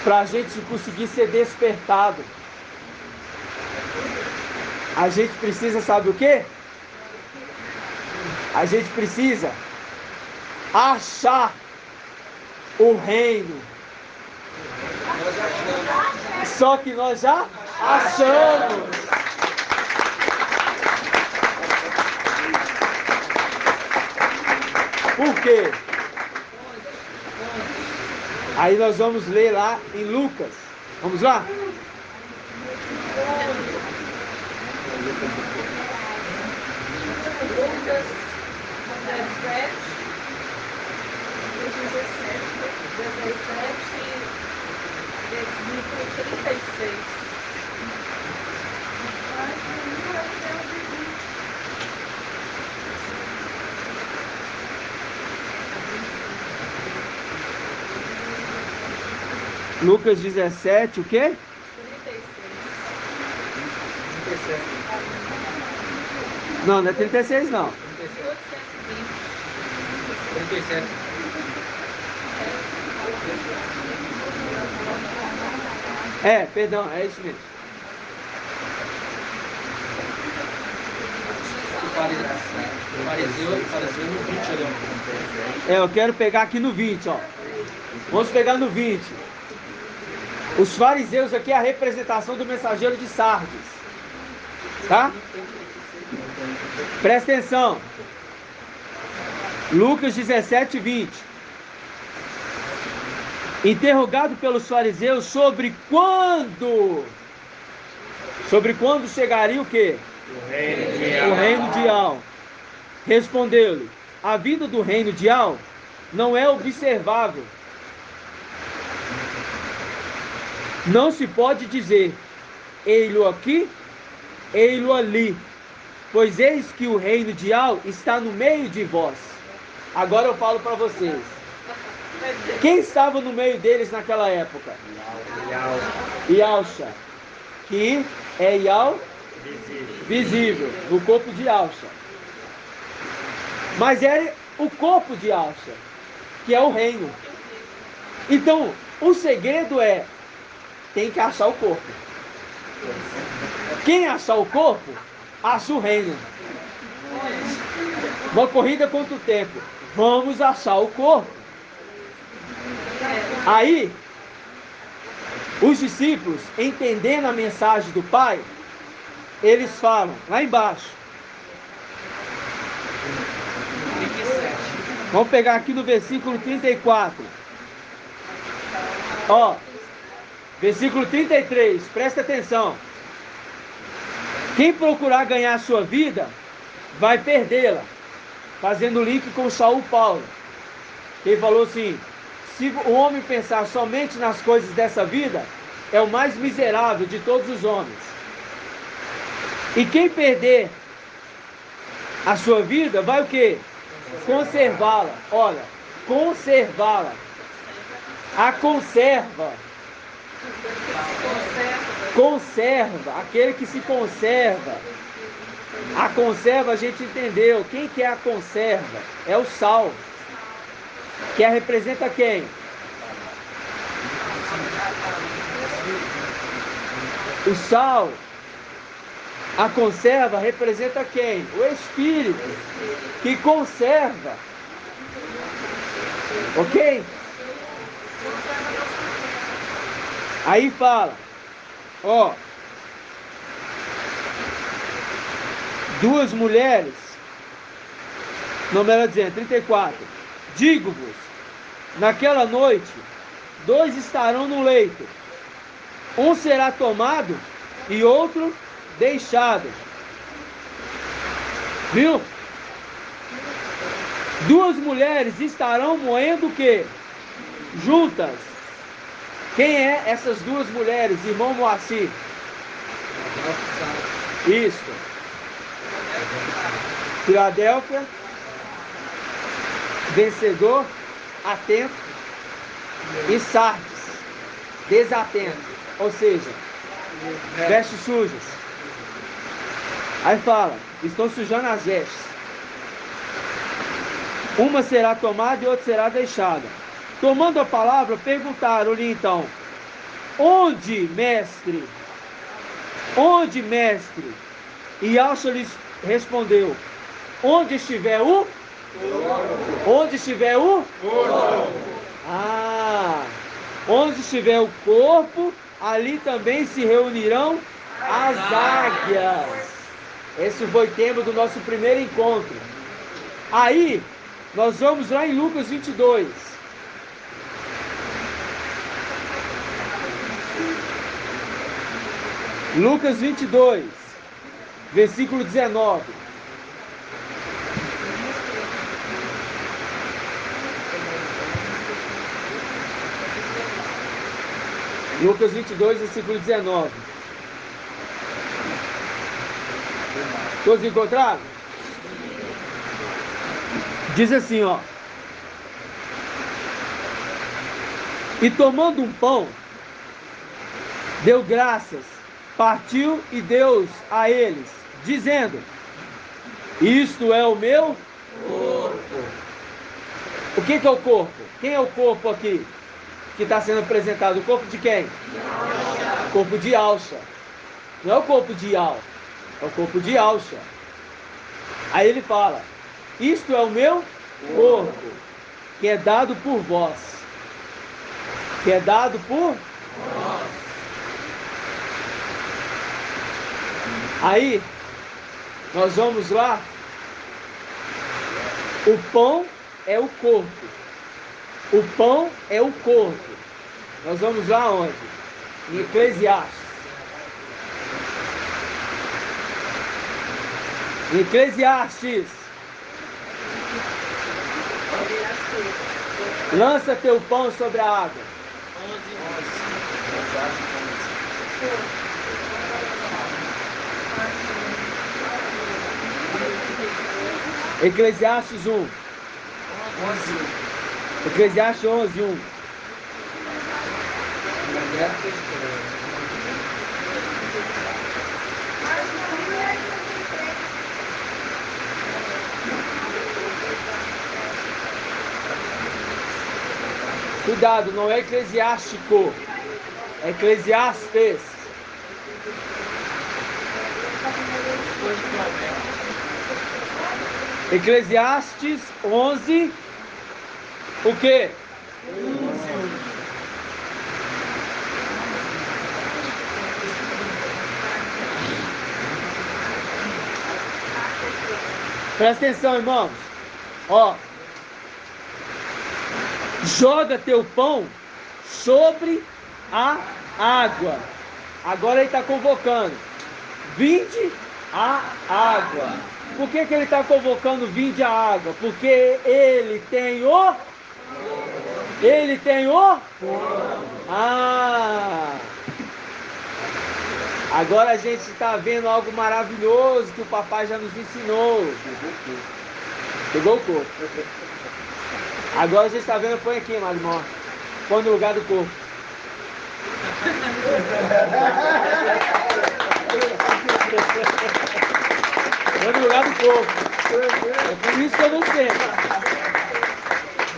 para a gente conseguir ser despertado, a gente precisa, sabe o quê? A gente precisa achar o reino. Só que nós já achamos. Por quê? Aí nós vamos ler lá em Lucas. Vamos lá? Lucas 17, versículo 36. Lucas 17, o quê? 36. Não, não é 36 não. 37. É, perdão, é isso mesmo. Fariseu no 20 ali, ó. É, eu quero pegar aqui no 20, ó. Vamos pegar no 20. Os fariseus aqui é a representação do mensageiro de Sardes. Tá? Presta atenção. Lucas 17, 20. Interrogado pelos fariseus sobre quando chegaria o quê? O reino de Al. Respondeu-lhe: a vinda do reino de Al não é observável. Não se pode dizer, ei-lo aqui, ei-lo ali, pois eis que o reino de Al está no meio de vós. Agora eu falo para vocês. Quem estava no meio deles naquela época? Yalcha, que é Yal visível, no corpo de Yalcha. Mas é o corpo de Yalcha, que é o reino. Então, o segredo é, tem que achar o corpo. Quem achar o corpo, acha o reino. Uma corrida contra o tempo. Vamos achar o corpo. Aí, os discípulos, entendendo a mensagem do Pai, eles falam, lá embaixo. Vamos pegar aqui no versículo 34. Ó, versículo 33, presta atenção. Quem procurar ganhar a sua vida, vai perdê-la. Fazendo link com Saul Paulo. Ele falou assim, se o homem pensar somente nas coisas dessa vida, é o mais miserável de todos os homens. E quem perder a sua vida, vai o quê? Conservá-la. Olha, conservá-la. A conserva. Conserva, aquele que se conserva. A conserva a gente entendeu. Quem que é a conserva? É o sal. Que representa quem? O sal. A conserva representa quem? O Espírito. Que conserva. Ok? Aí fala, ó, duas mulheres, não melhor dizendo, 34, digo-vos, naquela noite, dois estarão no leito, um será tomado e outro deixado. Viu? Duas mulheres estarão moendo o quê? Juntas. Quem é essas duas mulheres, irmão Moacir? Isso. Filadélfia, vencedor, atento, e Sardes, desatento, ou seja, vestes sujas. Aí fala, estão sujando as vestes. Uma será tomada e outra será deixada. Tomando a palavra, perguntaram-lhe então, onde, mestre? Onde, mestre? E Yahshua lhes respondeu: onde estiver o? Onde estiver o? Onde estiver o corpo, ali também se reunirão as águias. Esse foi o tema do nosso primeiro encontro. Aí, nós vamos lá em Lucas 22. Lucas 22, versículo 19. Lucas 22, versículo 19. Todos encontraram? Diz assim, ó. E tomando um pão, deu graças, partiu e deu a eles, dizendo: isto é o meu corpo. O que é o corpo? Quem é o corpo aqui que está sendo apresentado? O corpo de quem? O corpo de Yahshua. Não é o corpo de Yahweh, é o corpo de Yahshua. Aí ele fala: isto é o meu corpo, que é dado por vós. Que é dado por vós. Aí, nós vamos lá. O pão é o corpo. O pão é o corpo. Nós vamos lá onde? Em Eclesiastes. Em Eclesiastes. Lança teu pão sobre a água. Eclesiastes 1. Eclesiastes 11, 1. Cuidado, não é eclesiástico, é Eclesiastes. Eclesiastes 11, o quê? Presta atenção, irmãos. Ó, joga teu pão sobre a água. Agora ele está convocando: vinde a água. Por que ele está convocando vinde a água? Porque ele tem o... Ele tem o... Agora a gente está vendo algo maravilhoso que o papai já nos ensinou. Pegou o corpo. Agora a gente está vendo, põe aqui, Marimó. Põe no lugar do corpo. Põe no lugar do corpo. É por isso que eu não sei.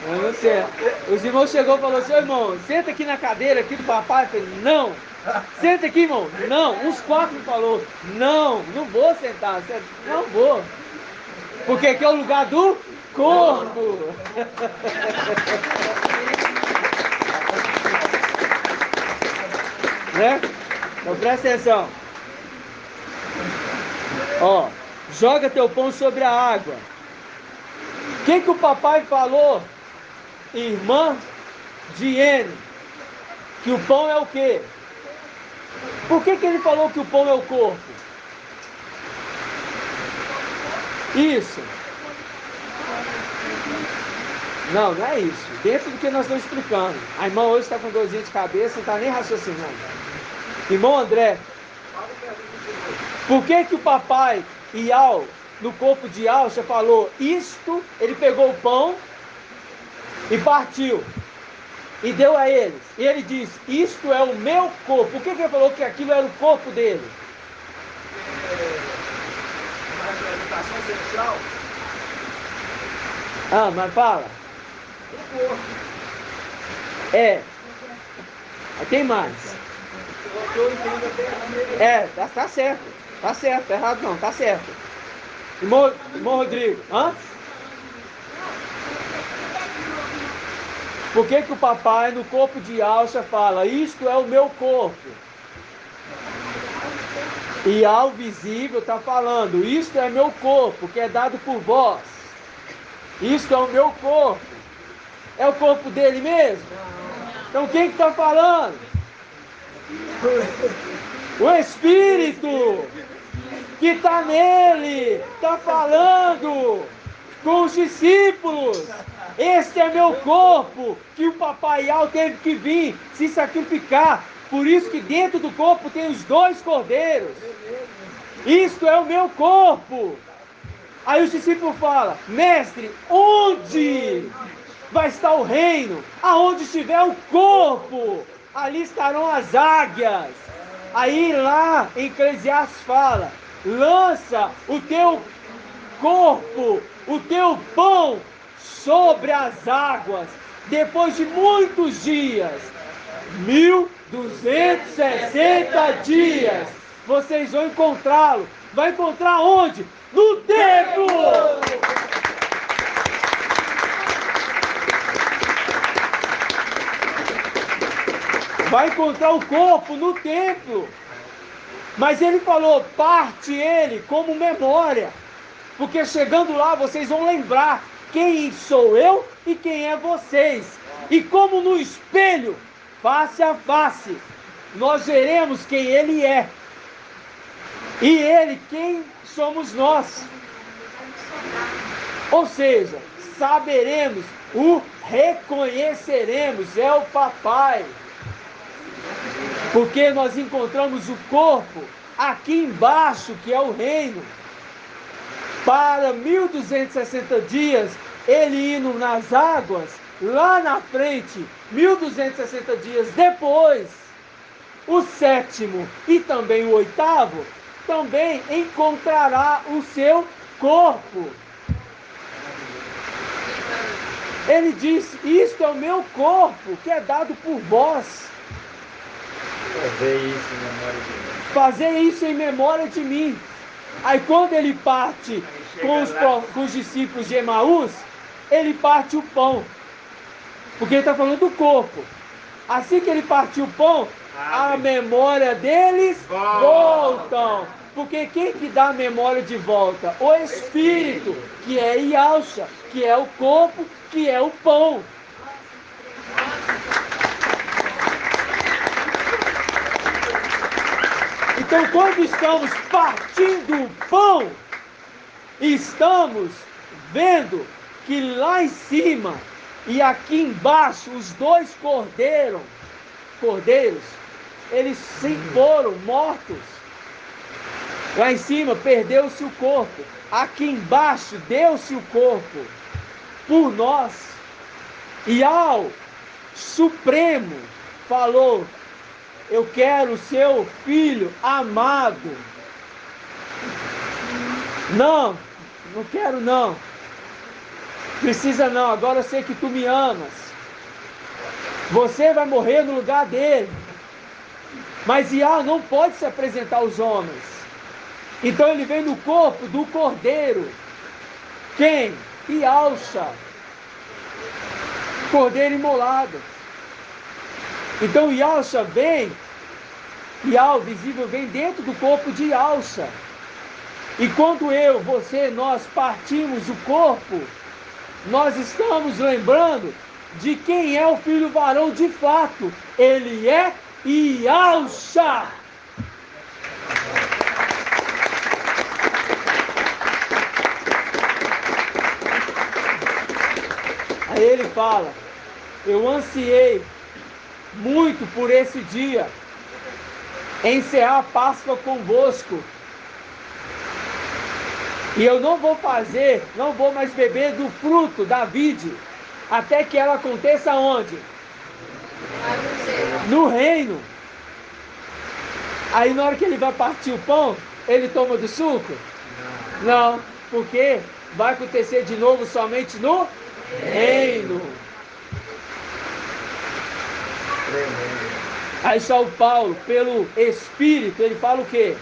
Eu não sei. Os irmãos chegou e falou assim: ô irmão, senta aqui na cadeira aqui do papai. Eu falei: não. Senta aqui, irmão. Não. Uns 4 falou: não, não vou sentar. Não vou. Porque aqui é o lugar do corpo. Né? Então presta atenção. Ó, joga teu pão sobre a água. O que o papai falou, irmã Diene? Que o pão é o quê? Por que ele falou que o pão é o corpo? Isso. Não, não é isso. Dentro do que nós estamos explicando. A irmã hoje está com dorzinha de cabeça, não está nem raciocinando. Irmão André, por que o papai Ial, no corpo de Ial, já falou isto? Ele pegou o pão e partiu e deu a eles. E ele diz: isto é o meu corpo. Por que ele falou que aquilo era o corpo dele? Uma representação celestial. Mas fala. É. Tem mais. Tá certo. Tá certo, tá errado não, tá certo. Irmão Rodrigo, Por que o papai no corpo de alça fala, isto é o meu corpo? E ao visível está falando, isto é meu corpo, que é dado por vós. Isto é o meu corpo. É o corpo dele mesmo? Então quem que está falando? O Espírito que está nele, está falando com os discípulos. Este é meu corpo, que o Papai Al teve que vir se sacrificar. Por isso que dentro do corpo tem os 2 cordeiros. Isto é o meu corpo. Aí os discípulos falam, mestre, onde vai estar o reino? Aonde estiver o corpo, ali estarão as águias. Aí lá em Eclesiastes fala, lança o teu corpo, o teu pão sobre as águas. Depois de muitos dias, 1260 dias, vocês vão encontrá-lo. Vai encontrar onde? No templo! Vai encontrar o corpo no templo. Mas ele falou, parte ele como memória. Porque chegando lá vocês vão lembrar quem sou eu e quem é vocês. E como no espelho, face a face, nós veremos quem ele é. E ele, quem somos nós. Ou seja, saberemos, o reconheceremos, é o papai. Porque nós encontramos o corpo aqui embaixo, que é o reino. Para 1260 dias, ele indo nas águas, lá na frente, 1260 dias depois, o 7º e também o 8º, também encontrará o seu corpo. Ele disse, isto é o meu corpo, que é dado por vós. Fazer isso em memória de mim. Aí quando ele parte com os discípulos de Emaús, ele parte o pão. Porque ele está falando do corpo. Assim que ele partiu o pão, a memória deles voltam. Porque quem que dá a memória de volta? O Espírito, que é Yalcha, que é o corpo, que é o pão. Então, quando estamos partindo o pão, estamos vendo que lá em cima e aqui embaixo, os 2 cordeiros, eles se foram mortos. Lá em cima perdeu-se o corpo, aqui embaixo deu-se o corpo por nós. E ao Supremo falou, eu quero seu filho amado. Não quero não. Precisa não, agora eu sei que tu me amas. Você vai morrer no lugar dele. Mas Iá não pode se apresentar aos homens. Então ele vem no corpo do cordeiro. Quem? Yalcha. Cordeiro imolado. Então Yalcha vem, Yal visível vem dentro do corpo de Yalcha. E quando eu, você, nós partimos o corpo, nós estamos lembrando de quem é o filho varão de fato. Ele é Yalcha. Aí ele fala, eu ansiei muito por esse dia, encerrar a Páscoa convosco. E eu não vou mais beber do fruto da vide, até que ela aconteça onde? No reino. Aí na hora que ele vai partir o pão, ele toma do suco? Não, porque vai acontecer de novo somente no reino. Aí São Paulo, pelo Espírito, ele fala o quê?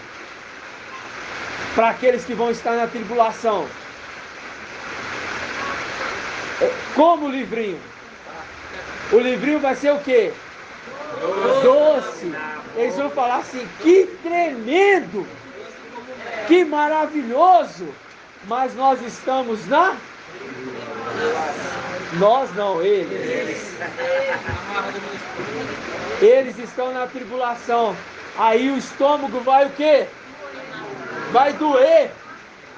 Para aqueles que vão estar na tribulação. Como o livrinho? O livrinho vai ser o quê? Doce. Eles vão falar assim, que tremendo, que maravilhoso. Mas nós estamos na... Nós não, eles. Eles estão na tribulação. Aí o estômago vai o quê? Vai doer.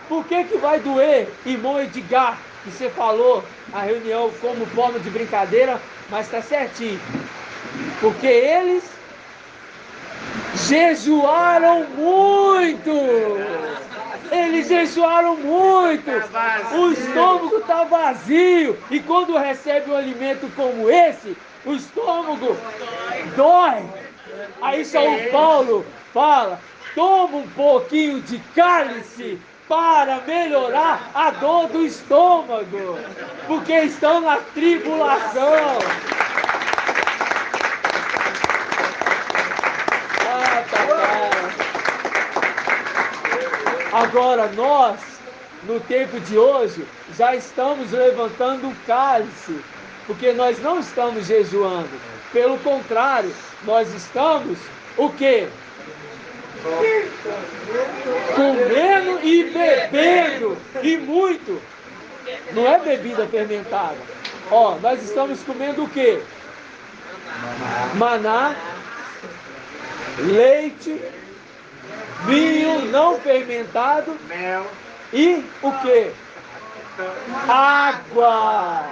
Por que vai doer, irmão Edgar? Que você falou a reunião como forma de brincadeira, mas está certinho. Porque eles jejuaram muito. Eles jejuaram muito. O estômago está vazio. E quando recebe um alimento como esse, o estômago dói. Aí São Paulo fala, toma um pouquinho de cálice para melhorar a dor do estômago, porque estão na tribulação. Agora nós, no tempo de hoje, já estamos levantando o cálice, porque nós não estamos jejuando. Pelo contrário, nós estamos o quê? Comendo e bebendo, e muito. Não é bebida fermentada. Ó, nós estamos comendo o quê? Maná, leite, vinho não fermentado, Mel. E o quê? Água.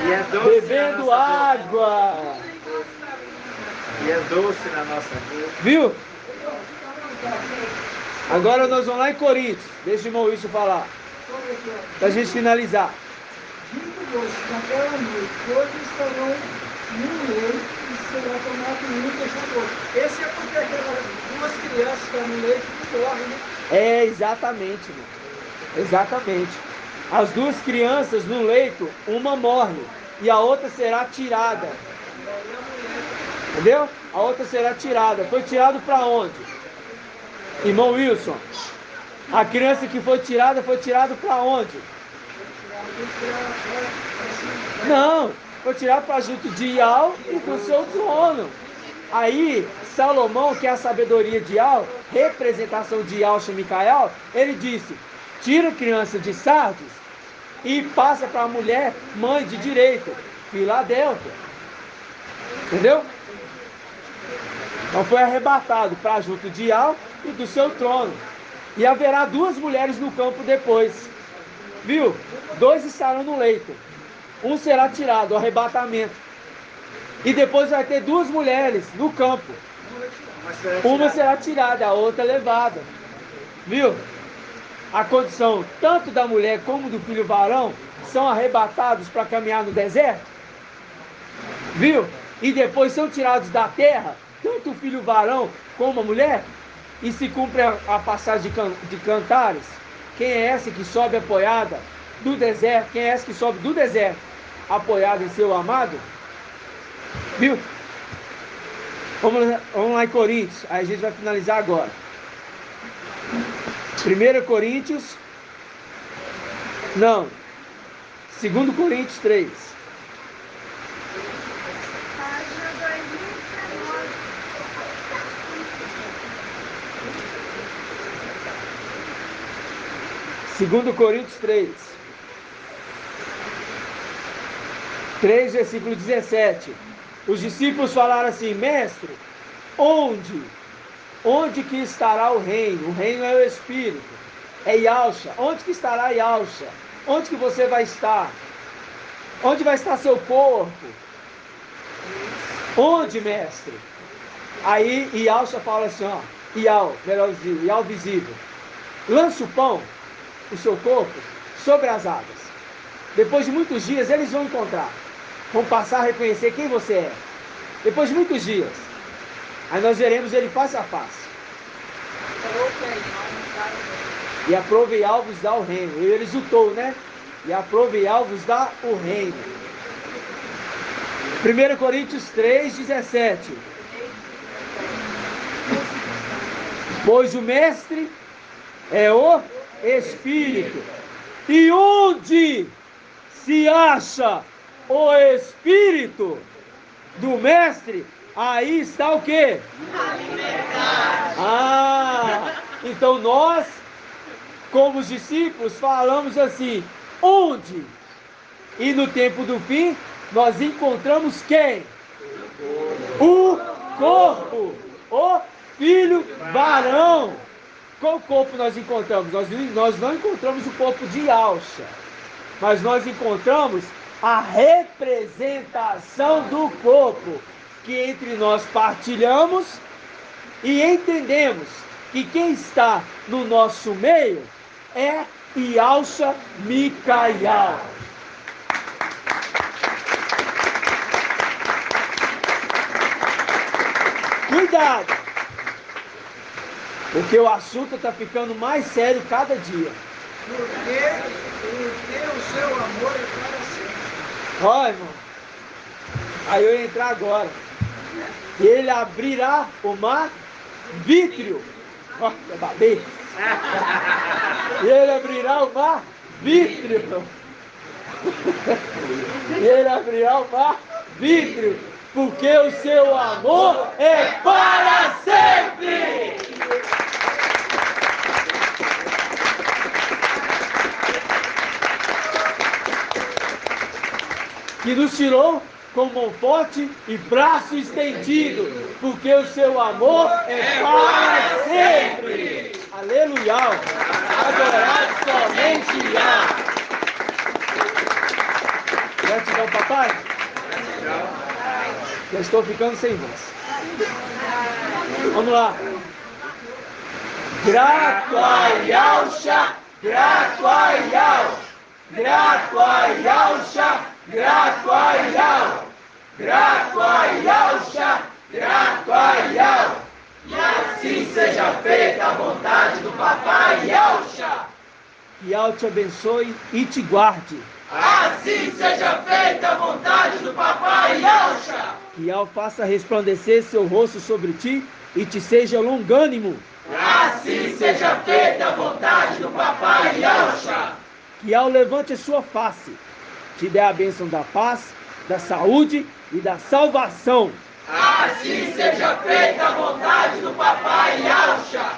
E é doce. Bebendo água. E é doce na nossa boca. Viu? Agora nós vamos lá em Coríntios. Deixa o irmão Wilson falar, para a gente finalizar. Dito doce, naquela noite, todos estarão no leito e será tomado um e deixar o outro. Esse é porque aquelas duas crianças que estão no leito não morrem, né? É, exatamente, irmão. Exatamente. As duas crianças no leito, uma morre e a outra será tirada. Entendeu? A outra será tirada. Foi tirado para onde? Irmão Wilson, a criança que foi tirada para onde? Não, foi tirado para junto de Ial e do seu trono. Aí Salomão, que é a sabedoria de Ial, representação de Ial e Micael, ele disse, tira a criança de Sardes e passa para a mulher mãe de direito, Filadélfia. Entendeu? Então foi arrebatado para junto de Ial e do seu trono. E haverá duas mulheres no campo depois. Viu? Dois estarão no leito. Um será tirado, o arrebatamento. E depois vai ter duas mulheres no campo. Uma será tirada, a outra levada. Viu? A condição tanto da mulher como do filho varão são arrebatados para caminhar no deserto. Viu? E depois são tirados da terra, tanto o filho varão como a mulher. E se cumpre a passagem de Cantares. Quem é essa que sobe apoiada do deserto? Quem é essa que sobe do deserto apoiada em seu amado? Viu? Vamos lá em Coríntios. Aí a gente vai finalizar agora. 1 Coríntios. Não. 2 Coríntios 3. Segundo Coríntios 3, versículo 17. Os discípulos falaram assim, mestre, onde que estará o reino? O reino é o Espírito, é Yalcha. Onde que estará Yalcha? Onde que você vai estar? Onde vai estar seu corpo? Onde, mestre? Aí Yalcha fala assim, ó, melhor dizer, Ial visível. Lança o pão, o seu corpo, sobre as águas. Depois de muitos dias, eles vão encontrar. Vão passar a reconhecer quem você é. Depois de muitos dias. Aí nós veremos ele face a face. E aprove Ial vos dá o reino. E ele exultou, né? E aprove Ial vos dá o reino. 1 Coríntios 3:17. Pois o mestre é o Espírito. E onde se acha o Espírito do mestre, aí está o quê? A liberdade. Então nós, como os discípulos, falamos assim: onde? E no tempo do fim, nós encontramos quem? O corpo, o filho varão. Qual corpo nós encontramos? Nós não encontramos o corpo de Alcha, mas nós encontramos a representação do corpo, que entre nós partilhamos e entendemos que quem está no nosso meio é Yalcha Micael. Cuidado, porque o assunto está ficando mais sério cada dia. Porque o seu amor é para sempre. Ó, irmão, aí eu ia entrar agora. E ele abrirá o mar vítreo. Ó, eu babei. E ele abrirá o mar vítreo. E ele abrirá o mar vítreo. Porque o seu amor é para sempre. Que nos tirou com mão forte e braço estendido, porque o seu amor é para sempre. Aleluia. Adorar somente a. Gratidão, papai. Já estou ficando sem voz. Vamos lá. Grato a Yalcha, grato a Yal, grato a Yalcha, grato a Yal, grato a Yalcha, grato a Yal. E assim seja feita a vontade do papai Yalcha. Que Yal te abençoe e te guarde. Assim seja feita a vontade do papai Yalcha. Que Yal faça resplandecer seu rosto sobre ti e te seja longânimo. Assim seja feita a vontade do papai Yalcha. Que Yal levante a sua face, te dê a bênção da paz, da saúde e da salvação. Assim seja feita a vontade do papai Yalcha.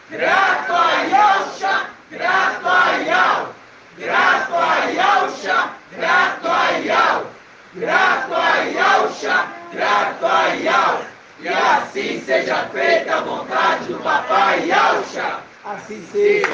Grato a Yalcha, grato a Yal. Grato a Yalcha, grato a Yal. Grato a Yalcha, grato a Yal. E assim seja feita a vontade do papai Yalcha. Assim seja.